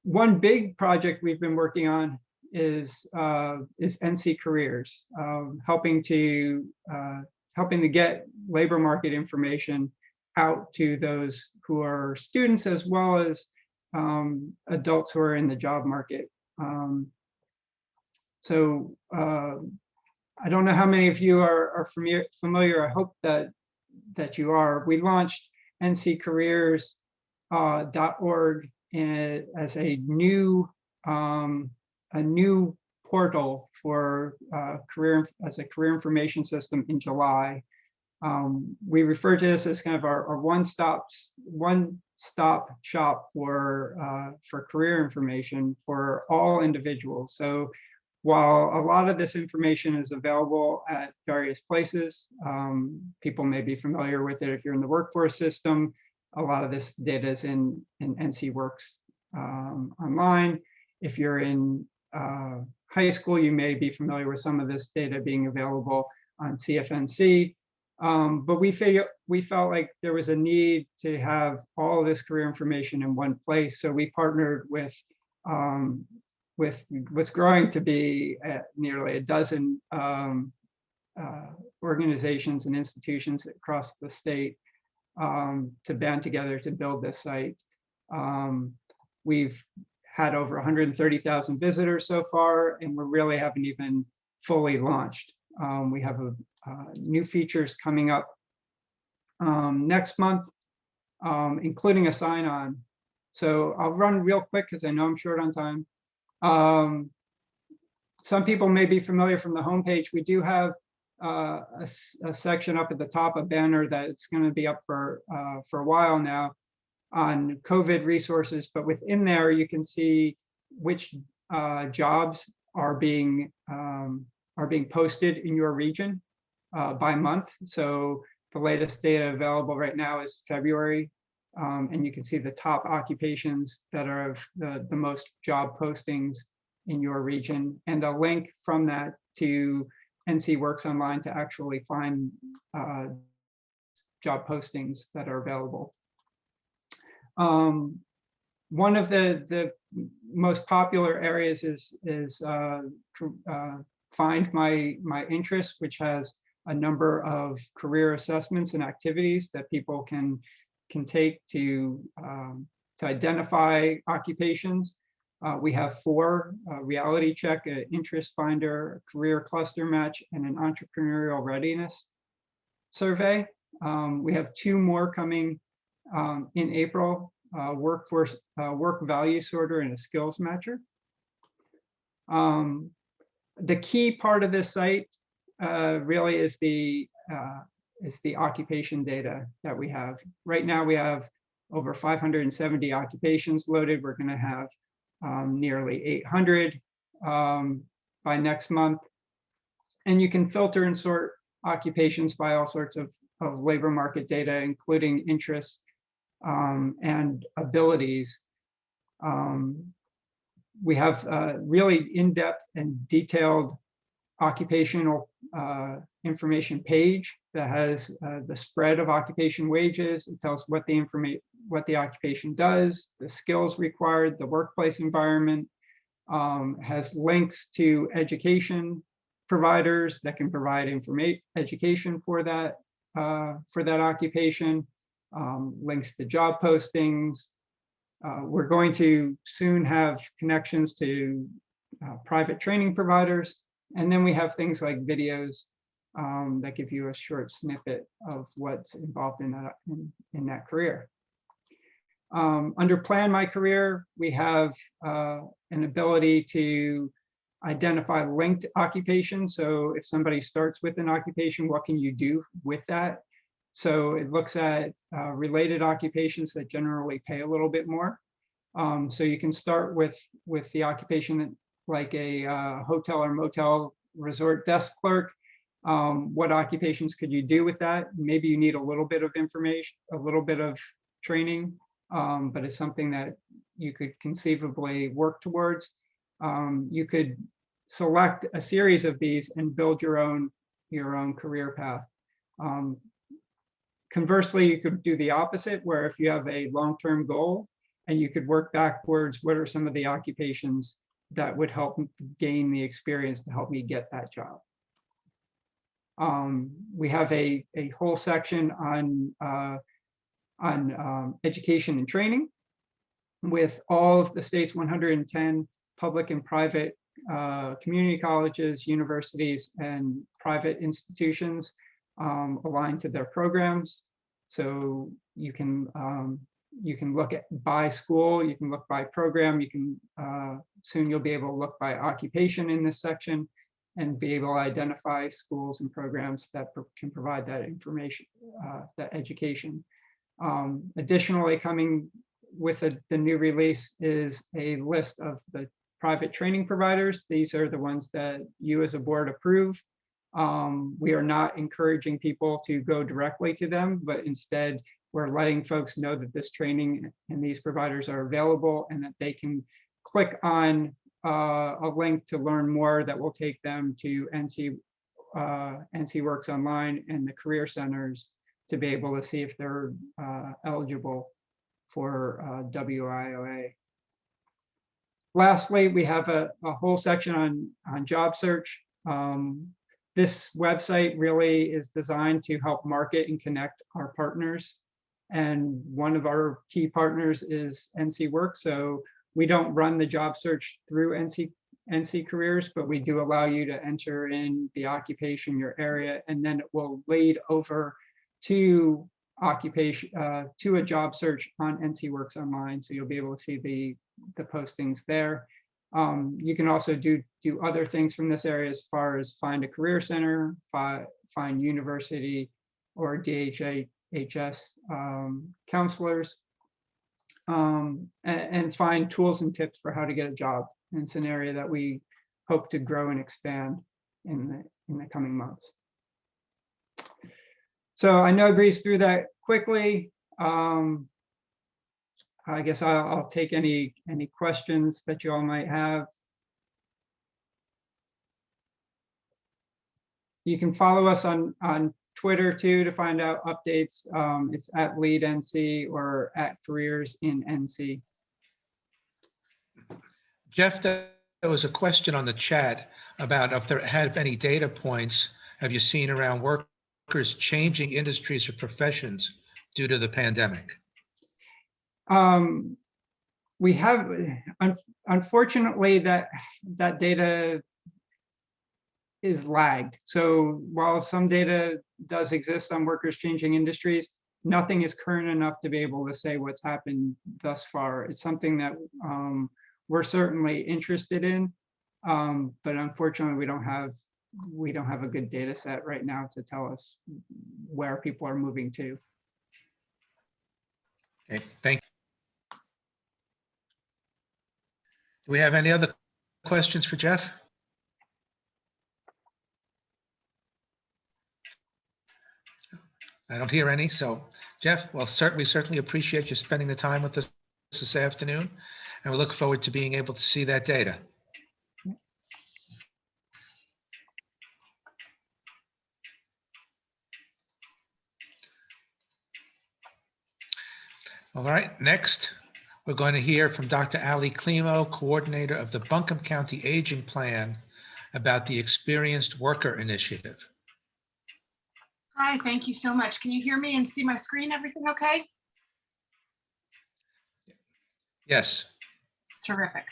One big project we've been working on is NC Careers, helping to get labor market information out to those who are students, as well as adults who are in the job market. So I don't know how many of you are familiar. I hope that you are. We launched nccareers.org as a new portal for career information system in July. We refer to this as kind of our one-stop shop for career information for all individuals. So while a lot of this information is available at various places, people may be familiar with it if you're in the workforce system. A lot of this data is in NC Works online. If you're in high school, you may be familiar with some of this data being available on CFNC. But we felt like there was a need to have all of this career information in one place. So we partnered with what's growing to be nearly a dozen organizations and institutions across the state to band together to build this site. We've had over 130,000 visitors so far, and we really haven't even fully launched. We have new features coming up next month, including a sign-on. So I'll run real quick because I know I'm short on time. Some people may be familiar from the homepage. We do have a section up at the top, a banner that's going to be up for a while now on COVID resources, but within there you can see which jobs are being posted in your region by month. So the latest data available right now is February, and you can see the top occupations that are of the most job postings in your region, and a link from that to NC Works Online to actually find job postings that are available. One of the most popular areas is Find My Interest, which has a number of career assessments and activities that people can take to identify occupations. We have 4: reality check, an interest finder, a career cluster match, and an entrepreneurial readiness survey. We have 2 more coming in April, work value sorter and a skills matcher. The key part of this site really is the occupation data that we have. Right now we have over 570 occupations loaded. We're going to have nearly 800 by next month. And you can filter and sort occupations by all sorts of labor market data, including interests and abilities. We have a really in-depth and detailed occupational information page that has the spread of occupation wages. It tells what the occupation does, the skills required, the workplace environment, has links to education providers that can provide education for that occupation, links to job postings. We're going to soon have connections to private training providers. And then we have things like videos that give you a short snippet of what's involved in that career. Under Plan My Career, we have an ability to identify linked occupations. So if somebody starts with an occupation, what can you do with that? So it looks at related occupations that generally pay a little bit more. So you can start with the occupation like a hotel or motel resort desk clerk. What occupations could you do with that? Maybe you need a little bit of information, a little bit of training, but it's something that you could conceivably work towards. You could select a series of these and build your own career path. Conversely, you could do the opposite, where if you have a long-term goal and you could work backwards, what are some of the occupations that would help gain the experience to help me get that job? We have a whole section on education and training with all of the state's 110 public and private community colleges, universities, and private institutions aligned to their programs. So you can look at by school, you can look by program, you can soon you'll be able to look by occupation in this section and be able to identify schools and programs that can provide that information, that education. Additionally, coming with the new release is a list of the private training providers. These are the ones that you as a board approve. We are not encouraging people to go directly to them, but instead we're letting folks know that this training and these providers are available and that they can click on a link to learn more that will take them to NC Works Online and the career centers to be able to see if they're eligible for WIOA. Lastly, we have a whole section on job search. This website really is designed to help market and connect our partners. And one of our key partners is NC Works. So we don't run the job search through NC Careers, but we do allow you to enter in the occupation, your area, and then it will lead over to occupation, to a job search on NC Works Online. So you'll be able to see the postings there. You can also do other things from this area as far as find a career center, find university or DHHS counselors, and find tools and tips for how to get a job. And it's an area that we hope to grow and expand in the coming months. So I know I breezed through that quickly. I guess I'll take any questions that you all might have. You can follow us on Twitter too to find out updates. It's at LeadNC or at Careers in NC. Jeff, there was a question on the chat about if there have any data points have you seen around workers changing industries or professions due to the pandemic? We have, unfortunately, that data is lagged. So while some data does exist on workers changing industries, nothing is current enough to be able to say what's happened thus far. It's something that we're certainly interested in, but unfortunately, we don't have a good data set right now to tell us where people are moving to. Okay, thank you. Do we have any other questions for Jeff? I don't hear any. So, Jeff, Jeff, well, we certainly appreciate you spending the time with us this afternoon, and we look forward to being able to see that data. All right, next, we're going to hear from Dr. Ali Klimo, coordinator of the Buncombe County Aging Plan, about the Experienced Worker Initiative. Hi, thank you so much. Can you hear me and see my screen? Everything okay? Yes. Terrific.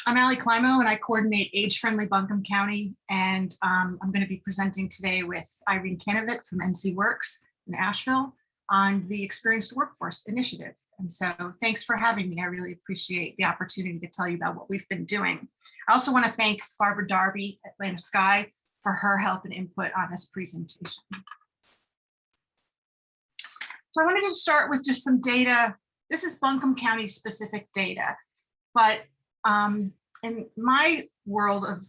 I'm Ali Klimo and I coordinate Age-Friendly Buncombe County, and I'm going to be presenting today with Irene Kanovit from NC Works in Asheville on the Experienced Workforce Initiative. And so thanks for having me. I really appreciate the opportunity to tell you about what we've been doing. I also want to thank Barbara Darby at Land of Sky for her help and input on this presentation. So I wanted to start with just some data. This is Buncombe County specific data, but in my world of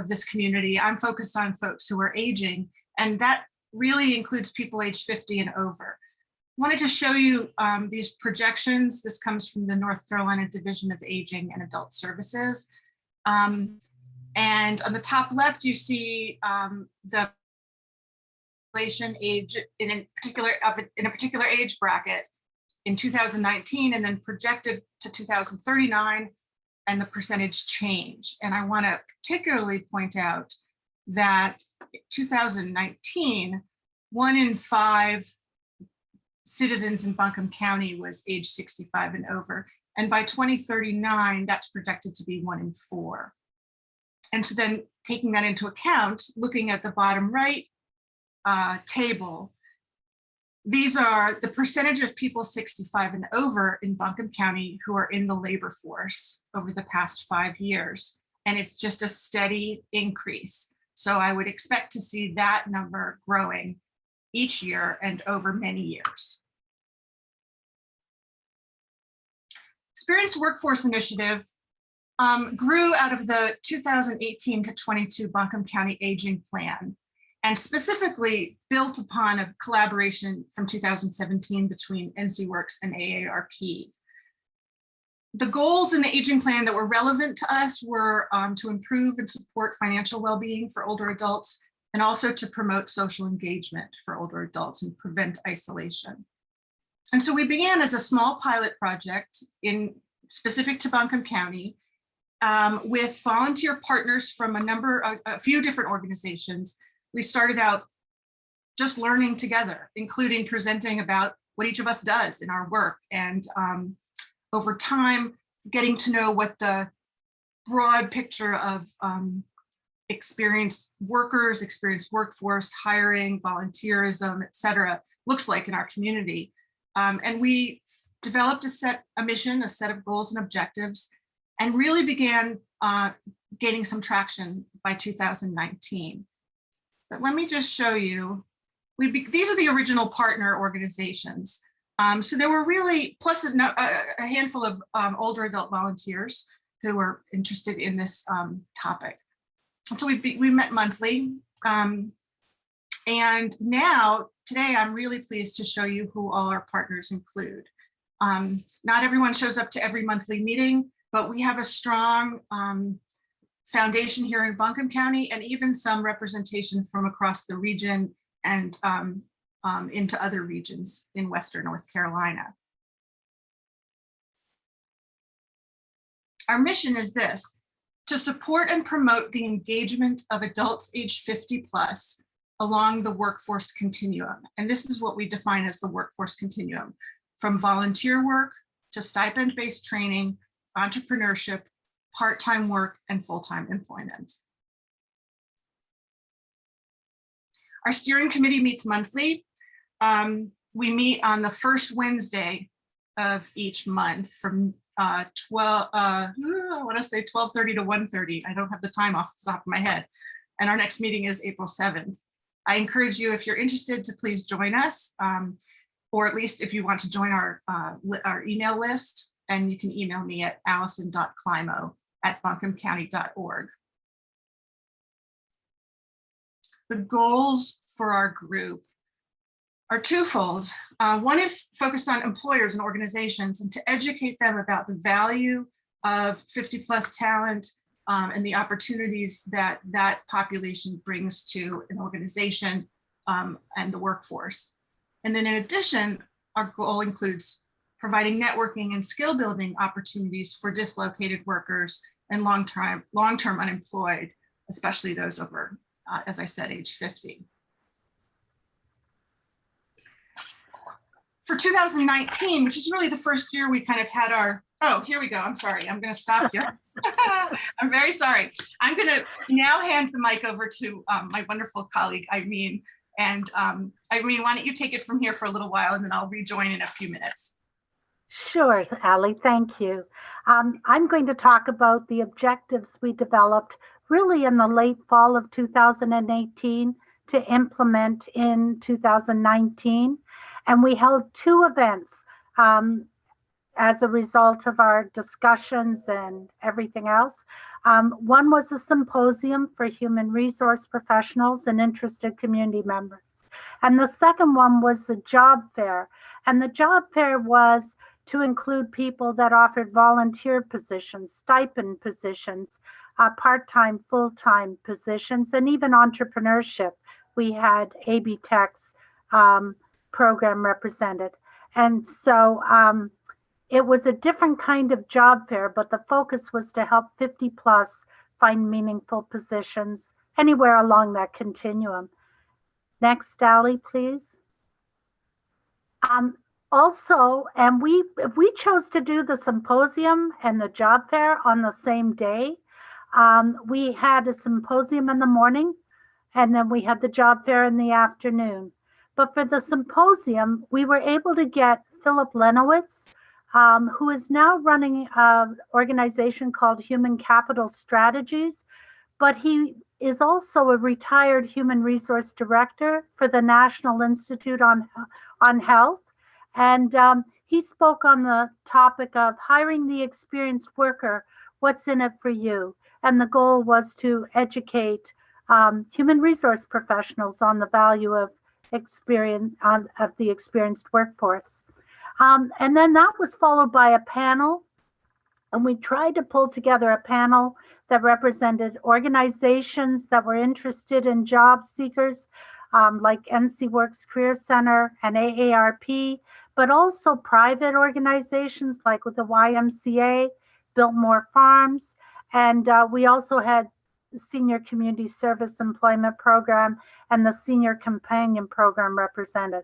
this community, I'm focused on folks who are aging, and that really includes people age 50 and over. Wanted to show you these projections. This comes from the North Carolina Division of Aging and Adult Services. And on the top left, you see the population age in a particular age bracket in 2019, and then projected to 2039, and the percentage change. And I want to particularly point out that 2019, 1 in 5 citizens in Buncombe County was age 65 and over. And by 2039, that's projected to be 1 in 4. And so then taking that into account, looking at the bottom right table, these are the percentage of people 65 and over in Buncombe County who are in the labor force over the past 5 years. And it's just a steady increase. So I would expect to see that number growing each year and over many years. Experienced Workforce Initiative grew out of the 2018 to 22 Buncombe County Aging Plan, and specifically built upon a collaboration from 2017 between NC Works and AARP. The goals in the aging plan that were relevant to us were to improve and support financial well-being for older adults, and also to promote social engagement for older adults and prevent isolation. And so we began as a small pilot project specific to Buncombe County with volunteer partners from a few different organizations. We started out just learning together, including presenting about what each of us does in our work, and over time, getting to know what the broad picture of experienced workers, experienced workforce, hiring, volunteerism, et cetera, looks like in our community. And we developed a mission, a set of goals and objectives, and really began gaining some traction by 2019. But let me just show you, these are the original partner organizations. So there were really, plus a handful of older adult volunteers who were interested in this topic. So we met monthly. And now, today, I'm really pleased to show you who all our partners include. Not everyone shows up to every monthly meeting, but we have a strong foundation here in Buncombe County, and even some representation from across the region and into other regions in Western North Carolina. Our mission is this: to support and promote the engagement of adults age 50 plus along the workforce continuum. And this is what we define as the workforce continuum, from volunteer work to stipend-based training, entrepreneurship, part-time work, and full-time employment. Our steering committee meets monthly. We meet on the first Wednesday of each month from 12:30 to 1:30. I don't have the time off the top of my head. And our next meeting is April 7th. I encourage you, if you're interested, to please join us, or at least if you want to join our email list, and you can email me at allison.climo@buncombecounty.org. The goals for our group are twofold. One is focused on employers and organizations and to educate them about the value of 50+ talent and the opportunities that that population brings to an organization and the workforce. And then in addition, our goal includes providing networking and skill building opportunities for dislocated workers and long-term unemployed, especially those over, as I said, age 50. For 2019, which is really the first year we kind of had our, oh, here we go. I'm sorry. I'm going to stop you. I'm very sorry. I'm going to now hand the mic over to my wonderful colleague, Irene. And Irene, why don't you take it from here for a little while and then I'll rejoin in a few minutes. Sure, Ali, thank you. I'm going to talk about the objectives we developed really in the late fall of 2018 to implement in 2019. And we held 2 events as a result of our discussions and everything else. One was a symposium for human resource professionals and interested community members. And the second one was a job fair. And the job fair was to include people that offered volunteer positions, stipend positions, part-time, full-time positions, and even entrepreneurship. We had AB Tech's program represented. And so it was a different kind of job fair, but the focus was to help 50+ find meaningful positions anywhere along that continuum. Next, Ali, please. Also, and we chose to do the symposium and the job fair on the same day. We had a symposium in the morning, and then we had the job fair in the afternoon. But for the symposium, we were able to get Philip Lenowitz, who is now running an organization called Human Capital Strategies, but he is also a retired human resource director for the National Institute on Health. And he spoke on the topic of hiring the experienced worker, what's in it for you? And the goal was to educate human resource professionals on the value of experience of the experienced workforce. And then that was followed by a panel, and we tried to pull together a panel that represented organizations that were interested in job seekers, like NC Works Career Center and AARP, but also private organizations like with the YMCA, Biltmore Farms, and we also had the Senior Community Service Employment Program and the Senior Companion Program represented.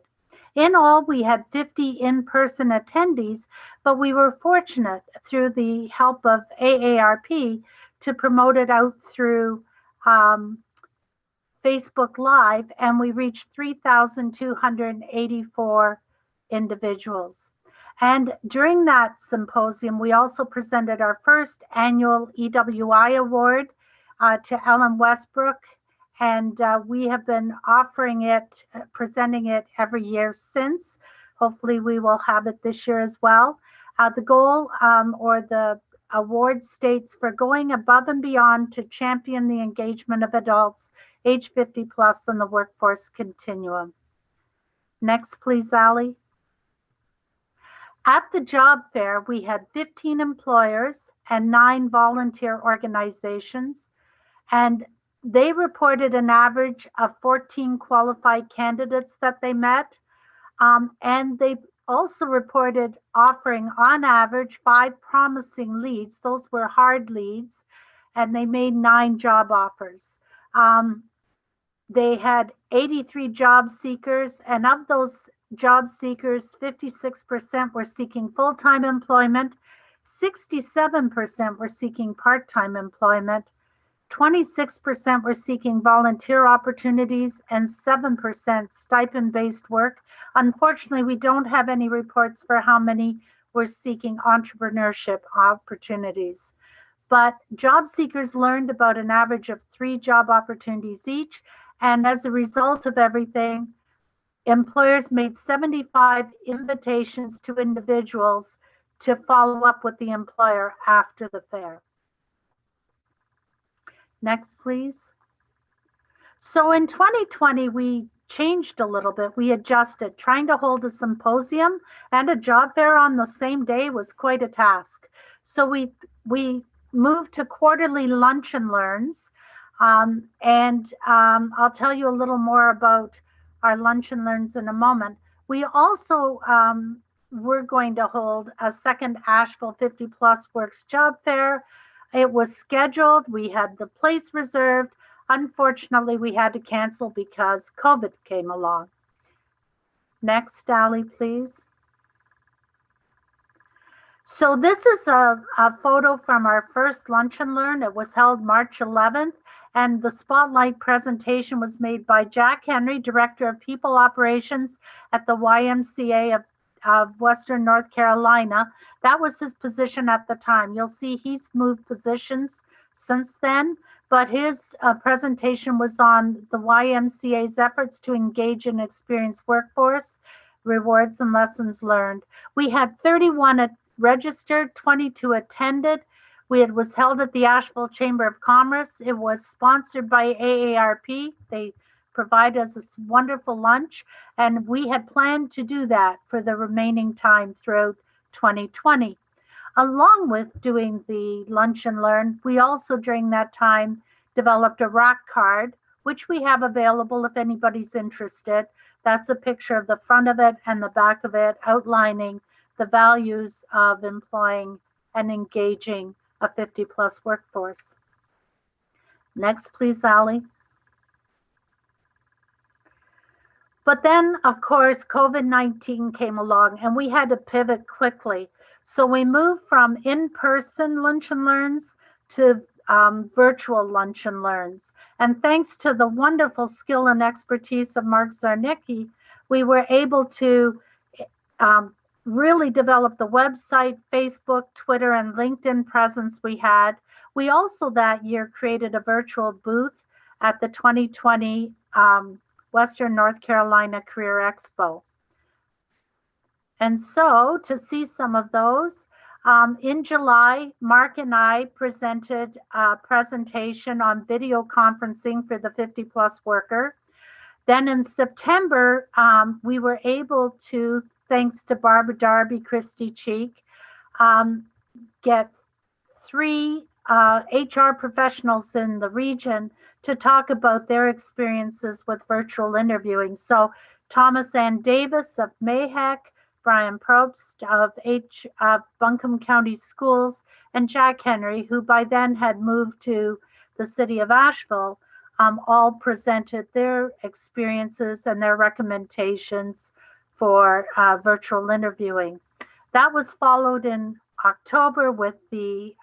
In all, we had 50 in-person attendees, but we were fortunate through the help of AARP to promote it out through Facebook Live, and we reached 3,284 individuals. And during that symposium, we also presented our first annual EWI award to Ellen Westbrook, and we have been offering it, presenting it every year since. Hopefully we will have it this year as well. The goal or the award states for going above and beyond to champion the engagement of adults age 50+ in the workforce continuum. Next, please, Ali. At the job fair, we had 15 employers and 9 volunteer organizations, and they reported an average of 14 qualified candidates that they met, and they also reported offering on average 5 promising leads. Those were hard leads, and they made 9 job offers. They had 83 job seekers, and of those job seekers, 56% were seeking full-time employment, 67% were seeking part-time employment, 26% were seeking volunteer opportunities, and 7% stipend-based work. Unfortunately, we don't have any reports for how many were seeking entrepreneurship opportunities. But job seekers learned about an average of 3 job opportunities each, and as a result of everything, employers made 75 invitations to individuals to follow up with the employer after the fair. Next, please. So in 2020, we changed a little bit. We adjusted. Trying to hold a symposium and a job fair on the same day was quite a task. So we moved to quarterly lunch and learns. I'll tell you a little more about our lunch and learns in a moment. We also we're going to hold a second Asheville 50 Plus Works job fair. It was scheduled. We had the place reserved. Unfortunately, we had to cancel because COVID came along. Next, Ally, please. So this is a photo from our first Lunch and Learn. It was held March 11th, and the spotlight presentation was made by Jack Henry, Director of People Operations at the YMCA of Western North Carolina. That was his position at the time. You'll see he's moved positions since then, but his presentation was on the YMCA's efforts to engage an experienced workforce, rewards and lessons learned. We had 31 registered, 22 attended. It was held at the Asheville Chamber of Commerce. It was sponsored by AARP. They provide us a wonderful lunch, and we had planned to do that for the remaining time throughout 2020. Along with doing the Lunch and Learn, we also during that time developed a rock card, which we have available if anybody's interested. That's a picture of the front of it and the back of it outlining the values of employing and engaging a 50 plus workforce. Next, please, Ally. But then, of course, COVID-19 came along and we had to pivot quickly. So we moved from in-person Lunch and Learns to virtual Lunch and Learns. And thanks to the wonderful skill and expertise of Mark Zarnicki, we were able to really develop the website, Facebook, Twitter, and LinkedIn presence we had. We also that year created a virtual booth at the 2020 Western North Carolina Career Expo. And so to see some of those, in July, Mark and I presented a presentation on video conferencing for the 50 plus worker. Then in September, we were able to, thanks to Barbara Darby, Christy Cheek, get 3 HR professionals in the region to talk about their experiences with virtual interviewing. So Thomas Ann Davis of MAHEC, Brian Probst of Buncombe County Schools, and Jack Henry, who by then had moved to the city of Asheville, all presented their experiences and their recommendations for virtual interviewing. That was followed in October with the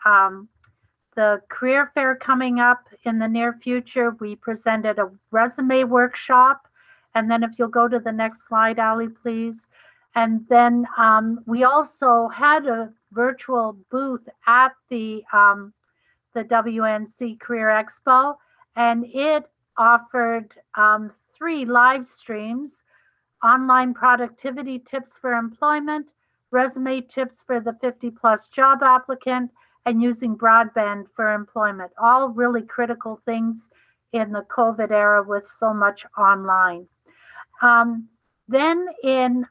career fair coming up in the near future. We presented a resume workshop. And then if you'll go to the next slide, Ally, please. And then we also had a virtual booth at the WNC Career Expo, and it offered 3 live streams: online productivity tips for employment, resume tips for the 50 plus job applicant, and using broadband for employment. All really critical things in the COVID era with so much online. Then in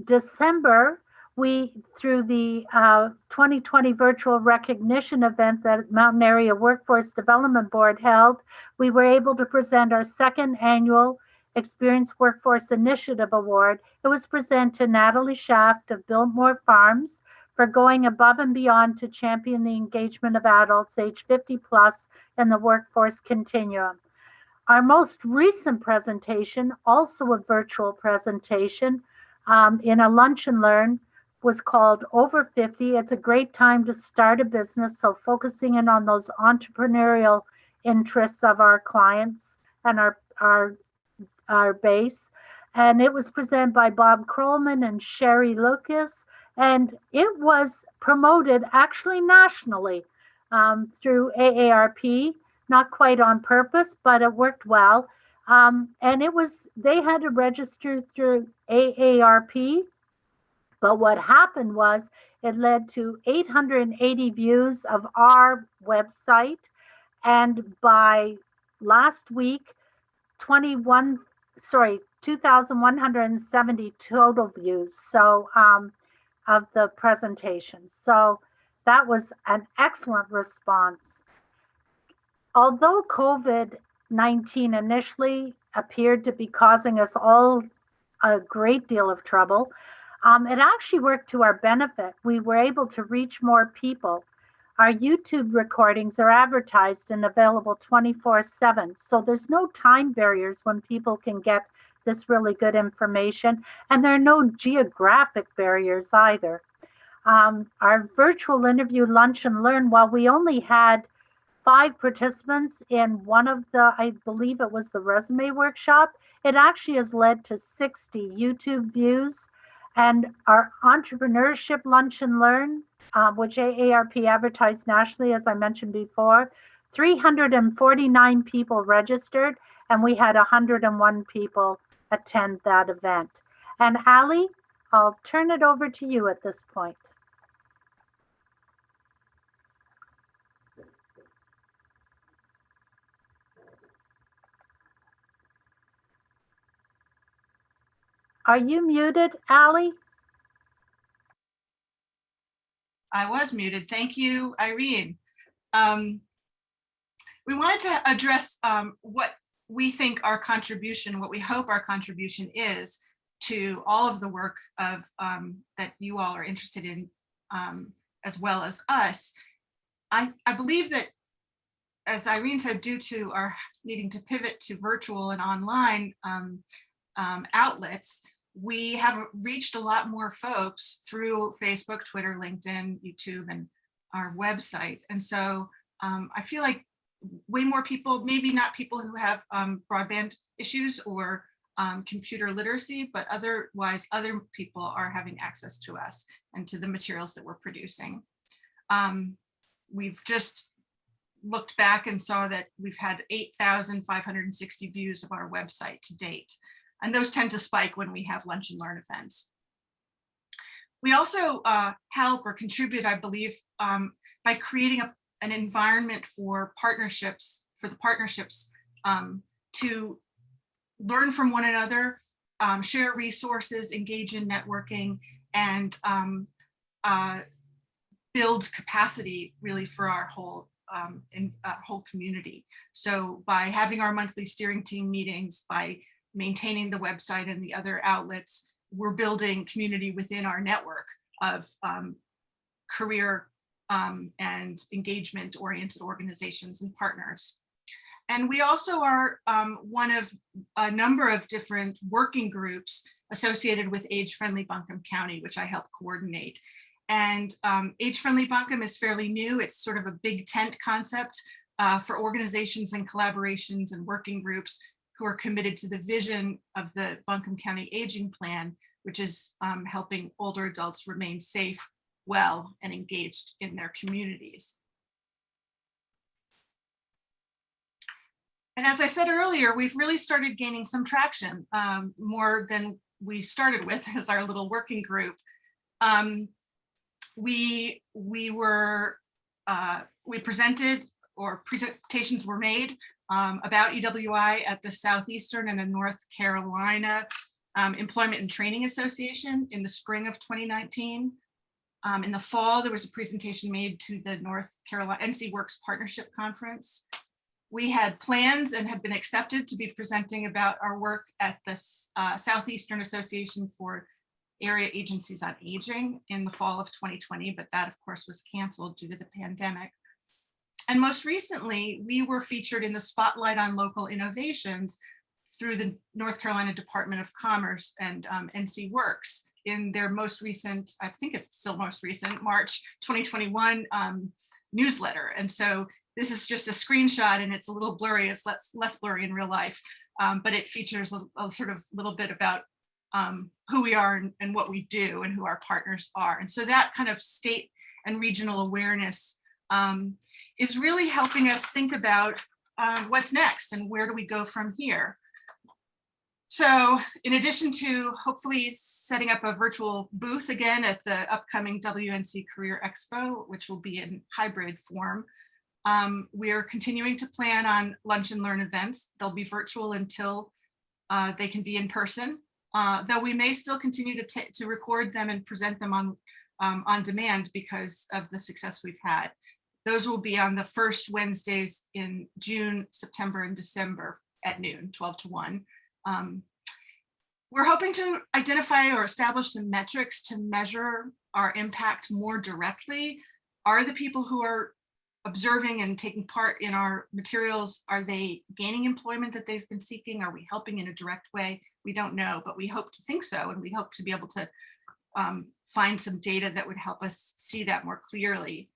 December, through the 2020 virtual recognition event that Mountain Area Workforce Development Board held, we were able to present our 2nd annual Experienced Workforce Initiative Award. It was presented to Natalie Shaft of Biltmore Farms for going above and beyond to champion the engagement of adults age 50 plus in the workforce continuum. Our most recent presentation, also a virtual presentation in a Lunch and Learn, was called Over 50. It's a great time to start a business, so focusing in on those entrepreneurial interests of our clients and our base. And it was presented by Bob Krollman and Sherry Lucas, and it was promoted actually nationally through AARP, not quite on purpose, but it worked well. And they had to register through AARP, but what happened was it led to 880 views of our website. And by last week, 2,170 total views. So of the presentation. So that was an excellent response. Although COVID-19 initially appeared to be causing us all a great deal of trouble, it actually worked to our benefit. We were able to reach more people. Our YouTube recordings are advertised and available 24/7. So there's no time barriers when people can get this really good information. And there are no geographic barriers either. Our virtual interview Lunch and Learn, while we only had 5 participants in one of the, I believe it was the resume workshop, it actually has led to 60 YouTube views. And our entrepreneurship Lunch and Learn, which AARP advertised nationally, as I mentioned before, 349 people registered, and we had 101 people attend that event. And Ali, I'll turn it over to you at this point. Are you muted, Ali? I was muted. Thank you, Irene. We wanted to address what we think our contribution, what we hope our contribution is to all of the work of that you all are interested in, as well as us. I believe that, as Irene said, due to our needing to pivot to virtual and online outlets, we have reached a lot more folks through Facebook, Twitter, LinkedIn, YouTube, and our website. And so I feel like way more people, maybe not people who have broadband issues or computer literacy, but otherwise other people are having access to us and to the materials that we're producing. We've just looked back and saw that we've had 8,560 views of our website to date. And those tend to spike when we have Lunch and Learn events. We also help or contribute, I believe, by creating an environment for partnerships, to learn from one another, share resources, engage in networking, and build capacity really for our whole community. So by having our monthly steering team meetings, by maintaining the website and the other outlets, we're building community within our network of career and engagement-oriented organizations and partners. And we also are one of a number of different working groups associated with Age-Friendly Buncombe County, which I help coordinate. And Age-Friendly Buncombe is fairly new. It's sort of a big tent concept for organizations and collaborations and working groups who are committed to the vision of the Buncombe County Aging Plan, which is helping older adults remain safe, well, and engaged in their communities. And as I said earlier, we've really started gaining some traction, more than we started with as our little working group. We presented, or presentations were made about EWI at the Southeastern and the North Carolina Employment and Training Association in the spring of 2019. In the fall, there was a presentation made to the North Carolina NC Works Partnership Conference. We had plans and had been accepted to be presenting about our work at the Southeastern Association for Area Agencies on Aging in the fall of 2020, but that of course was canceled due to the pandemic. And most recently, we were featured in the Spotlight on Local Innovations through the North Carolina Department of Commerce and NC Works in their most recent, I think it's still most recent, March 2021 newsletter. And so this is just a screenshot and it's a little blurry. It's less blurry in real life, but it features a sort of little bit about who we are and what we do and who our partners are. And so that kind of state and regional awareness is really helping us think about what's next and where do we go from here. So in addition to hopefully setting up a virtual booth again at the upcoming WNC Career Expo, which will be in hybrid form, We are continuing to plan on lunch and learn events. They'll be virtual until they can be in person, though we may still continue to record them and present them on demand because of the success we've had. Those will be on the first Wednesdays in June, September, and December at noon, 12 to 1. We're hoping to identify or establish some metrics to measure our impact more directly. Are the people who are observing and taking part in our materials, are they gaining employment that they've been seeking? Are we helping in a direct way? We don't know, but we hope to think so. And we hope to be able to find some data that would help us see that more clearly.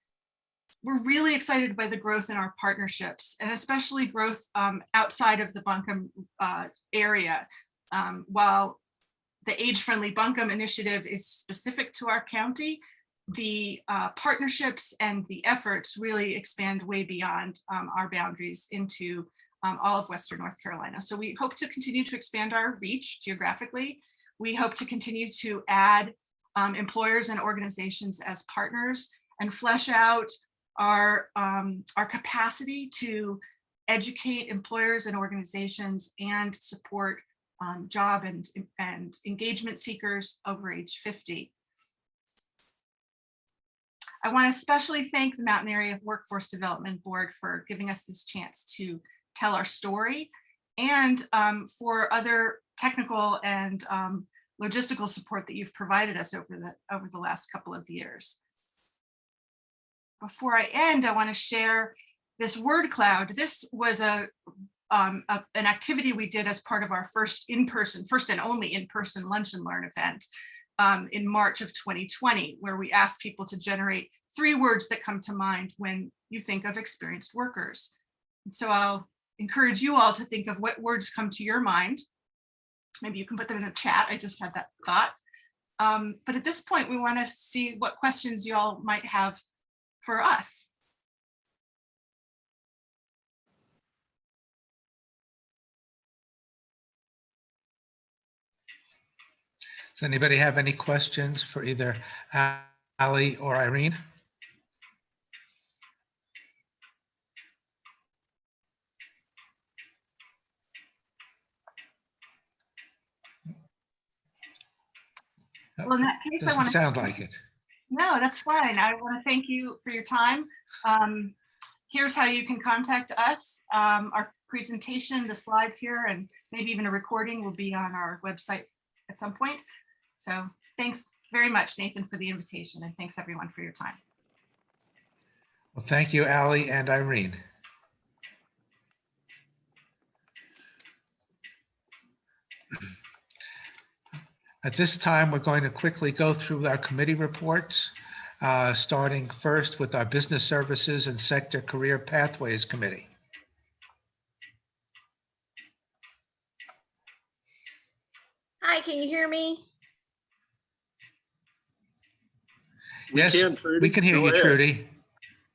We're really excited by the growth in our partnerships, and especially growth outside of the Buncombe area. While the age-friendly Buncombe initiative is specific to our county, the partnerships and the efforts really expand way beyond our boundaries into all of Western North Carolina. So we hope to continue to expand our reach geographically. We hope to continue to add employers and organizations as partners and flesh out our capacity to educate employers and organizations and support job and engagement seekers over age 50. I want to especially thank the Mountain Area Workforce Development Board for giving us this chance to tell our story, and for other technical and logistical support that you've provided us over the last couple of years. Before I end, I want to share this word cloud. This was an activity we did as part of our first and only in-person Lunch and Learn event in March of 2020, where we asked people to generate 3 words that come to mind when you think of experienced workers. And so I'll encourage you all to think of what words come to your mind. Maybe you can put them in the chat. I just had that thought. But at this point, we want to see what questions you all might have for us. Does anybody have any questions for either Ali or Irene? Well, in that case, I want to sound like it. No, that's fine. I want to thank you for your time. Here's how you can contact us. Our presentation, the slides here, and maybe even a recording will be on our website at some point. So thanks very much, Nathan, for the invitation, and thanks everyone for your time. Well, thank you, Ali and Irene. At this time, we're going to quickly go through our committee reports, starting first with our Business Services and Sector Career Pathways Committee. Hi, can you hear me? Yes, we can hear you, Trudy.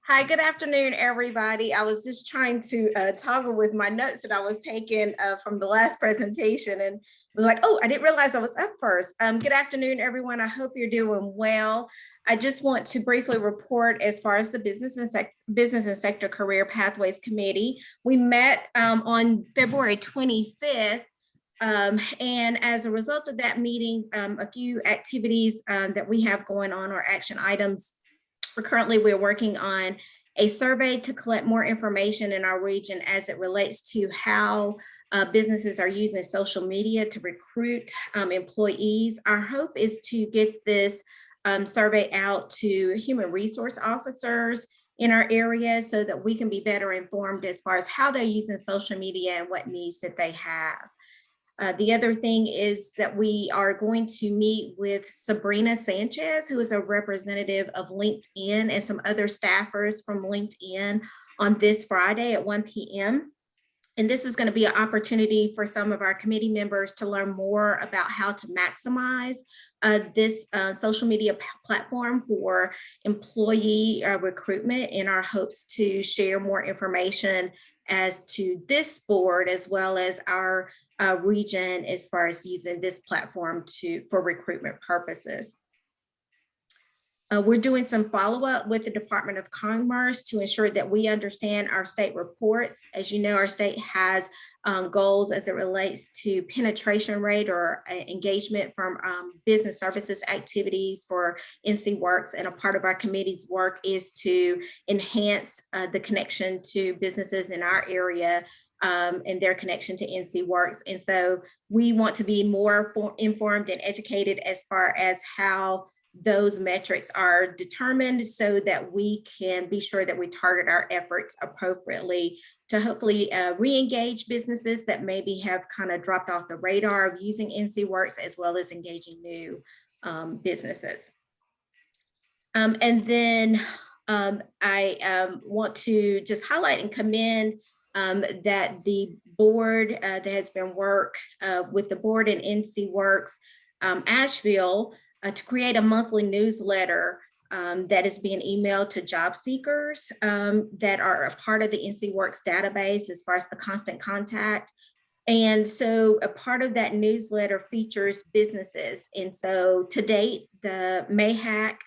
Hi, good afternoon, everybody. I was just trying to toggle with my notes that I was taking from the last presentation, and was like, oh, I didn't realize I was up first. Good afternoon, everyone. I hope you're doing well. I just want to briefly report as far as the Business and Sector Career Pathways Committee. We met on February 25th. And as a result of that meeting, a few activities that we have going on or action items. We're working on a survey to collect more information in our region as it relates to how businesses are using social media to recruit employees. Our hope is to get this survey out to human resource officers in our area so that we can be better informed as far as how they're using social media and what needs that they have. The other thing is that we are going to meet with Sabrina Sanchez, who is a representative of LinkedIn, and some other staffers from LinkedIn on this Friday at 1 p.m. And this is going to be an opportunity for some of our committee members to learn more about how to maximize this social media platform for employee recruitment, in our hopes to share more information as to this board as well as our region as far as using this platform for recruitment purposes. We're doing some follow-up with the Department of Commerce to ensure that we understand our state reports. As you know, our state has goals as it relates to penetration rate or engagement from business services activities for NC Works. And a part of our committee's work is to enhance the connection to businesses in our area and their connection to NC Works. And so we want to be more informed and educated as far as how those metrics are determined so that we can be sure that we target our efforts appropriately to hopefully re-engage businesses that maybe have kind of dropped off the radar of using NC Works, as well as engaging new businesses. And then I want to just highlight and commend that the board, there has been work with the board and NC Works Asheville to create a monthly newsletter that is being emailed to job seekers that are a part of the NC Works database as far as the constant contact. And so a part of that newsletter features businesses. And so to date, the Mayhack,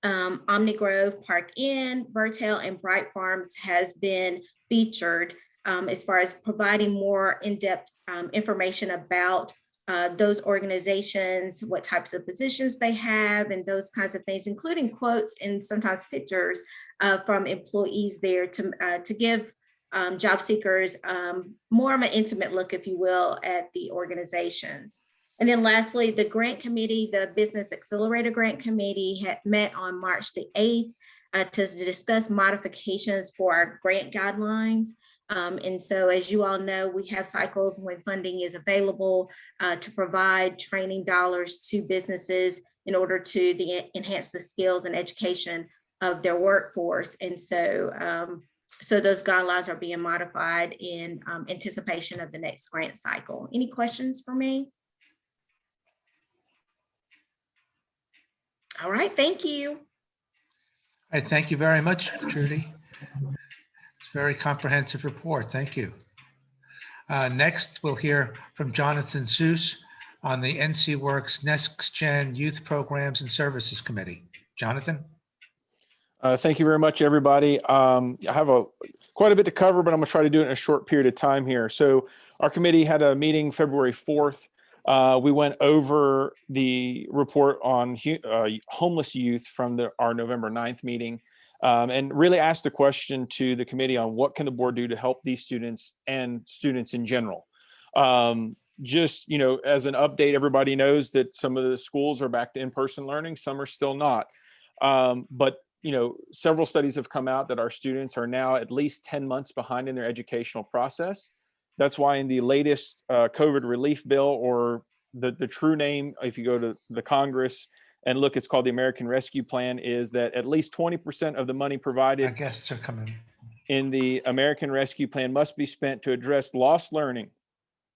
Omni Grove, Park Inn, Vertel, and Bright Farms has been featured as far as providing more in-depth information about those organizations, what types of positions they have, and those kinds of things, including quotes and sometimes pictures from employees there to give job seekers more of an intimate look, if you will, at the organizations. And then lastly, the grant committee, the Business Accelerator Grant Committee had met on March the 8th to discuss modifications for our grant guidelines. And so, as you all know, we have cycles when funding is available to provide training dollars to businesses in order to enhance the skills and education of their workforce. And so, so those guidelines are being modified in anticipation of the next grant cycle. Any questions for me? All right, thank you. All right, thank you very much, Judy. It's a very comprehensive report. Thank you. Next, we'll hear from Jonathan Seuss on the NC Works Next Gen Youth Programs and Services Committee. Jonathan? Thank you very much, everybody. I have quite a bit to cover, but I'm going to try to do it in a short period of time here. So our committee had a meeting February 4th. We went over the report on homeless youth from our November 9th meeting and really asked the question to the committee on what can the board do to help these students and students in general. Just, as an update, everybody knows that some of the schools are back to in-person learning, some are still not. But several studies have come out that our students are now at least 10 months behind in their educational process. That's why in the latest COVID relief bill, or the true name, if you go to the Congress and look, it's called the American Rescue Plan, is that at least 20% of the money provided in the American Rescue Plan must be spent to address lost learning.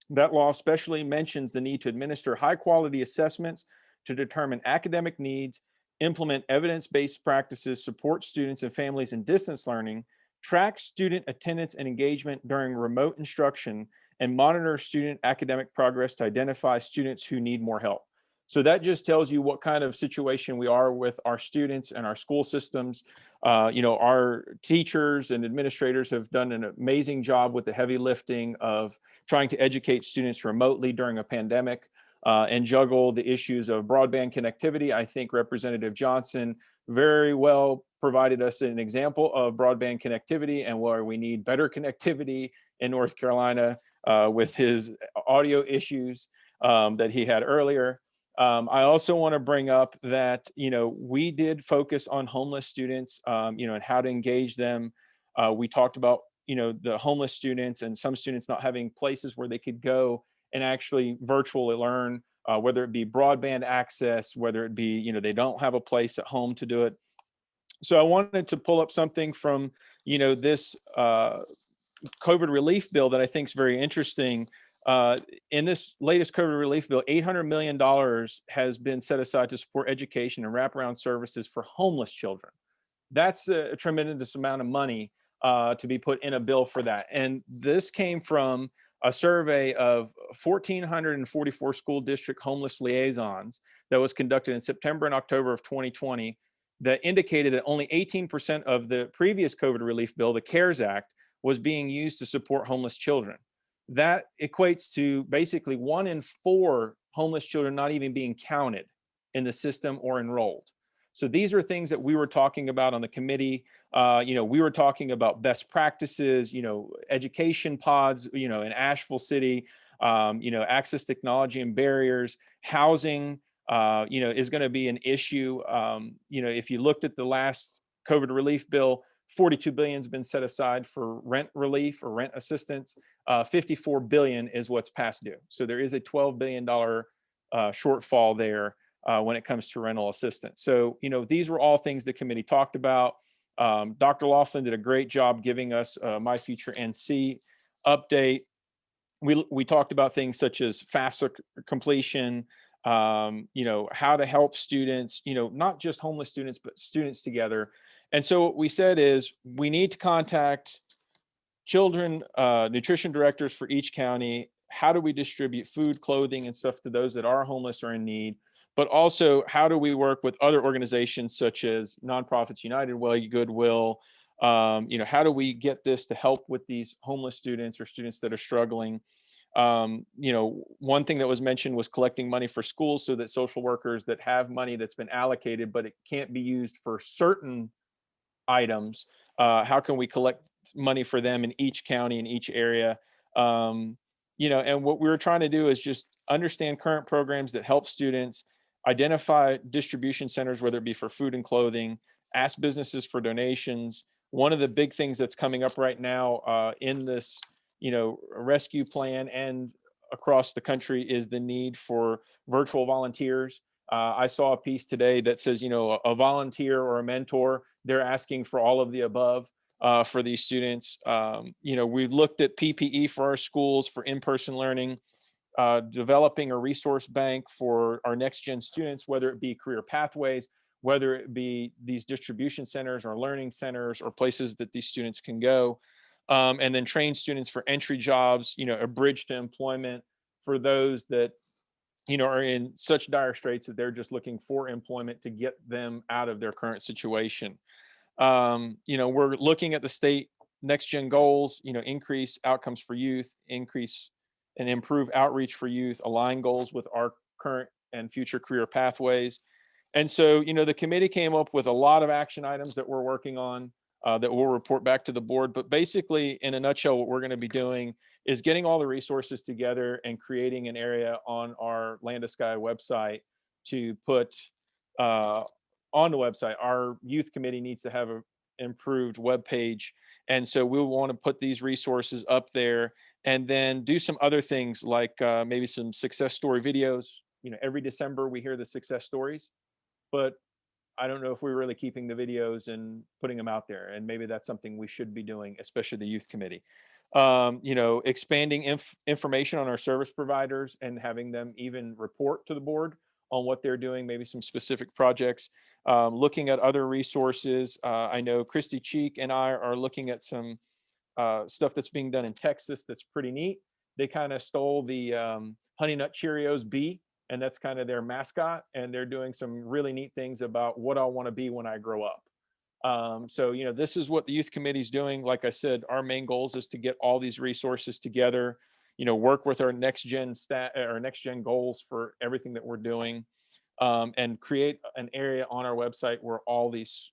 That law especially mentions the need to administer high quality assessments to determine academic needs, implement evidence-based practices, support students and families in distance learning, track student attendance and engagement during remote instruction, and monitor student academic progress to identify students who need more help. So that just tells you what kind of situation we are with our students and our school systems. Our teachers and administrators have done an amazing job with the heavy lifting of trying to educate students remotely during a pandemic. And juggle the issues of broadband connectivity. I think Representative Johnson very well provided us an example of broadband connectivity and where we need better connectivity in North Carolina with his audio issues that he had earlier. I also want to bring up that, we did focus on homeless students, and how to engage them. We talked about, the homeless students and some students not having places where they could go and actually virtually learn, whether it be broadband access, whether it be, they don't have a place at home to do it. So I wanted to pull up something from, this COVID relief bill that I think is very interesting. In this latest COVID relief bill, $800 million has been set aside to support education and wraparound services for homeless children. That's a tremendous amount of money to be put in a bill for that. And this came from a survey of 1,444 school district homeless liaisons that was conducted in September and October of 2020. that indicated that only 18% of the previous COVID relief bill, the CARES Act, was being used to support homeless children. That equates to basically 1 in 4 homeless children not even being counted in the system or enrolled. So these are things that we were talking about on the committee. We were talking about best practices, education pods, in Asheville City, access technology and barriers, housing, is going to be an issue. If you looked at the last COVID relief bill, $42 billion has been set aside for rent relief or rent assistance. $54 billion is what's past due. So there is a $12 billion shortfall there when it comes to rental assistance. So, these were all things the committee talked about. Dr. Laughlin did a great job giving us My Future NC update. We talked about things such as FAFSA completion, how to help students, not just homeless students, but students together. And so what we said is we need to contact children, nutrition directors for each county. How do we distribute food, clothing, and stuff to those that are homeless or in need? But also, how do we work with other organizations such as Nonprofits United Way, Goodwill? How do we get this to help with these homeless students or students that are struggling? One thing that was mentioned was collecting money for schools so that social workers that have money that's been allocated, but it can't be used for certain items, how can we collect money for them in each county, in each area? And what we were trying to do is just understand current programs that help students, identify distribution centers, whether it be for food and clothing, ask businesses for donations. One of the big things that's coming up right now in this, rescue plan and across the country is the need for virtual volunteers. I saw a piece today that says, a volunteer or a mentor, they're asking for all of the above for these students. We've looked at PPE for our schools for in-person learning, developing a resource bank for our next gen students, whether it be career pathways, whether it be these distribution centers or learning centers or places that these students can go. And then train students for entry jobs, a bridge to employment for those that are in such dire straits that they're just looking for employment to get them out of their current situation. We're looking at the state next gen goals, increase outcomes for youth, increase and improve outreach for youth, align goals with our current and future career pathways. And so, the committee came up with a lot of action items that we're working on that we'll report back to the board. But basically, in a nutshell, what we're going to be doing is getting all the resources together and creating an area on our Land to Sky website to put on the website. Our youth committee needs to have an improved web page. And so we'll want to put these resources up there and then do some other things like maybe some success story videos. Every December we hear the success stories, but I don't know if we're really keeping the videos and putting them out there. And maybe that's something we should be doing, especially the youth committee. Expanding information on our service providers and having them even report to the board on what they're doing, maybe some specific projects, looking at other resources. I know Christy Cheek and I are looking at some stuff that's being done in Texas that's pretty neat. They kind of stole the Honey Nut Cheerios bee, and that's kind of their mascot. And they're doing some really neat things about what I want to be when I grow up. So, this is what the youth committee is doing. Like I said, our main goals is to get all these resources together, work with our next gen goals for everything that we're doing, and create an area on our website where all these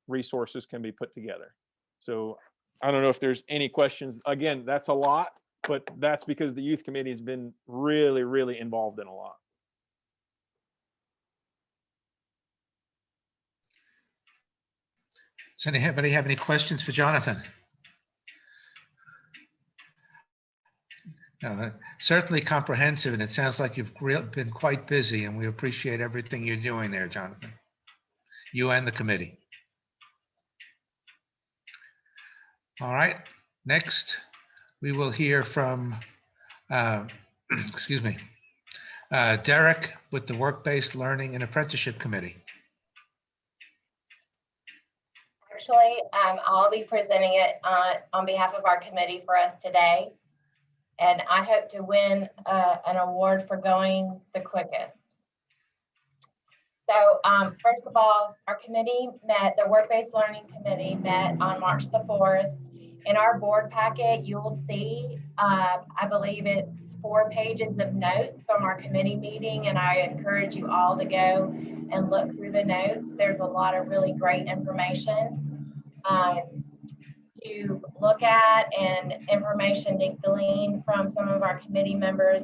resources can be put together. So I don't know if there's any questions. Again, that's a lot, but that's because the youth committee has been really, really involved in a lot. Does anybody have any questions for Jonathan? No, certainly comprehensive, and it sounds like you've been quite busy, and we appreciate everything you're doing there, Jonathan. You and the committee. All right, next we will hear from, excuse me, Derek with the Work-Based Learning and Apprenticeship Committee. Actually, I'll be presenting it on behalf of our committee for us today. And I hope to win an award for going the quickest. So first of all, our committee met, the Work-Based Learning Committee met on March the 4th. In our board packet, you will see, I believe it's 4 pages of notes from our committee meeting, and I encourage you all to go and look through the notes. There's a lot of really great information to look at and information to glean from some of our committee members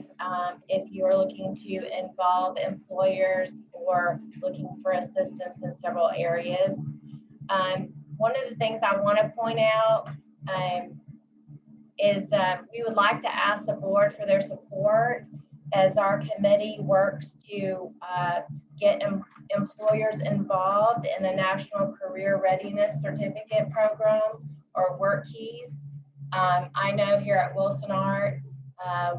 if you're looking to involve employers or looking for assistance in several areas. One of the things I want to point out is we would like to ask the board for their support as our committee works to get employers involved in the National Career Readiness Certificate Program or Work Keys. I know here at Wilson Art,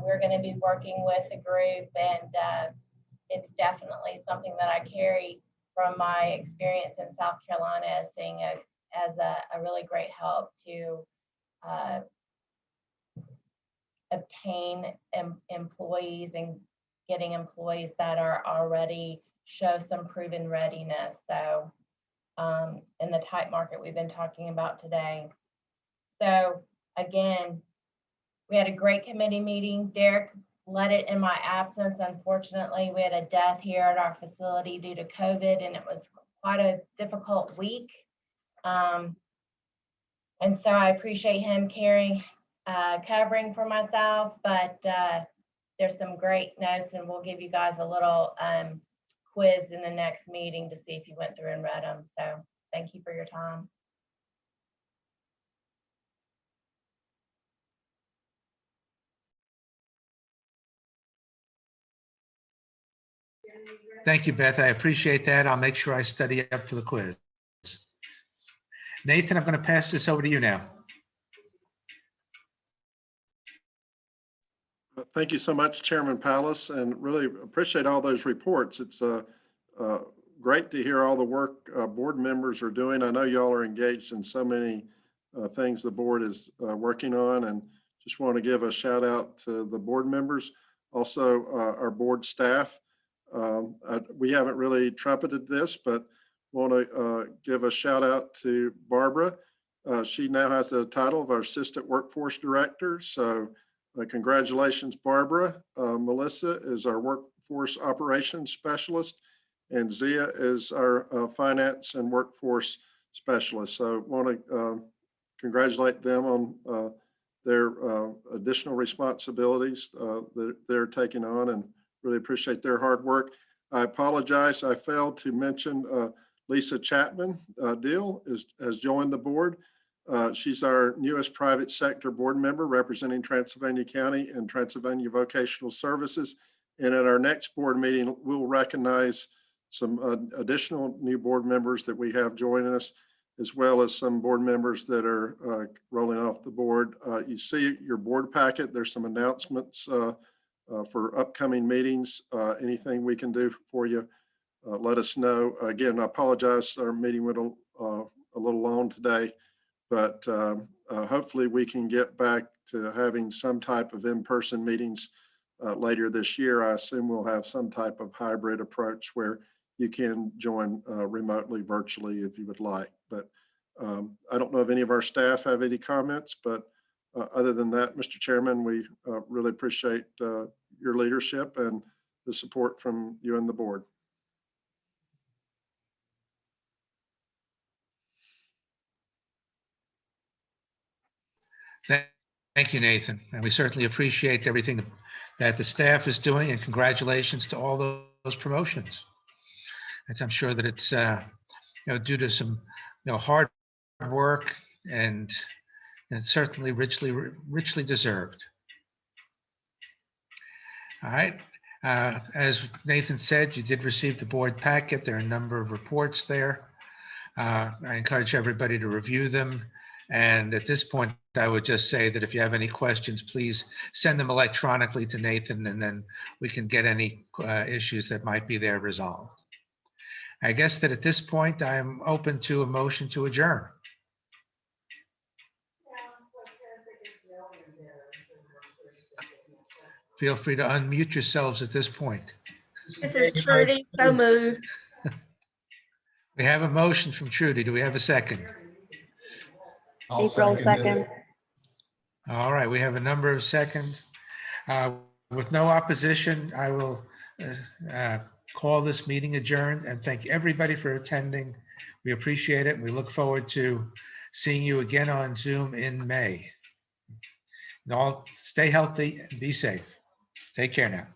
we're going to be working with a group, and it's definitely something that I carry from my experience in South Carolina as seeing as a really great help to obtain employees and getting employees that are already show some proven readiness. So in the tight market we've been talking about today. So again, we had a great committee meeting. Derek led it in my absence. Unfortunately, we had a death here at our facility due to COVID, and it was quite a difficult week. And so I appreciate him covering for myself, but there's some great notes, and we'll give you guys a little quiz in the next meeting to see if you went through and read them. So thank you for your time. Thank you, Beth. I appreciate that. I'll make sure I study up for the quiz. Nathan, I'm going to pass this over to you now. Thank you so much, Chairman Palace, and really appreciate all those reports. It's great to hear all the work board members are doing. I know y'all are engaged in so many things the board is working on, and just want to give a shout out to the board members, also our board staff. We haven't really trumpeted this, but want to give a shout out to Barbara. She now has the title of our Assistant Workforce Director. So congratulations, Barbara. Melissa is our Workforce Operations Specialist, and Zia is our Finance and Workforce Specialist. So want to congratulate them on their additional responsibilities that they're taking on, and really appreciate their hard work. I apologize, I failed to mention Lisa Chapman Deal has joined the board. She's our newest private sector board member representing Transylvania County and Transylvania Vocational Services. And at our next board meeting, we'll recognize some additional new board members that we have joining us, as well as some board members that are rolling off the board. You see your board packet, there's some announcements for upcoming meetings. Anything we can do for you, let us know. Again, I apologize, our meeting went a little long today, but hopefully we can get back to having some type of in-person meetings later this year. I assume we'll have some type of hybrid approach where you can join remotely, virtually, if you would like. But I don't know if any of our staff have any comments, but other than that, Mr. Chairman, we really appreciate your leadership and the support from you and the board. Thank you, Nathan. And we certainly appreciate everything that the staff is doing, and congratulations to all those promotions. And I'm sure that it's due to some hard work, and certainly richly deserved. All right. As Nathan said, you did receive the board packet. There are a number of reports there. I encourage everybody to review them. And at this point, I would just say that if you have any questions, please send them electronically to Nathan, and then we can get any issues that might be there resolved. I guess that at this point, I'm open to a motion to adjourn. Feel free to unmute yourselves at this point. This is Trudy, so moved. We have a motion from Trudy. Do we have a second? I'll April second it. 2nd. All right, we have a number of seconds. With no opposition, I will call this meeting adjourned and thank everybody for attending. We appreciate it. We look forward to seeing you again on Zoom in May. And all stay healthy and be safe. Take care now.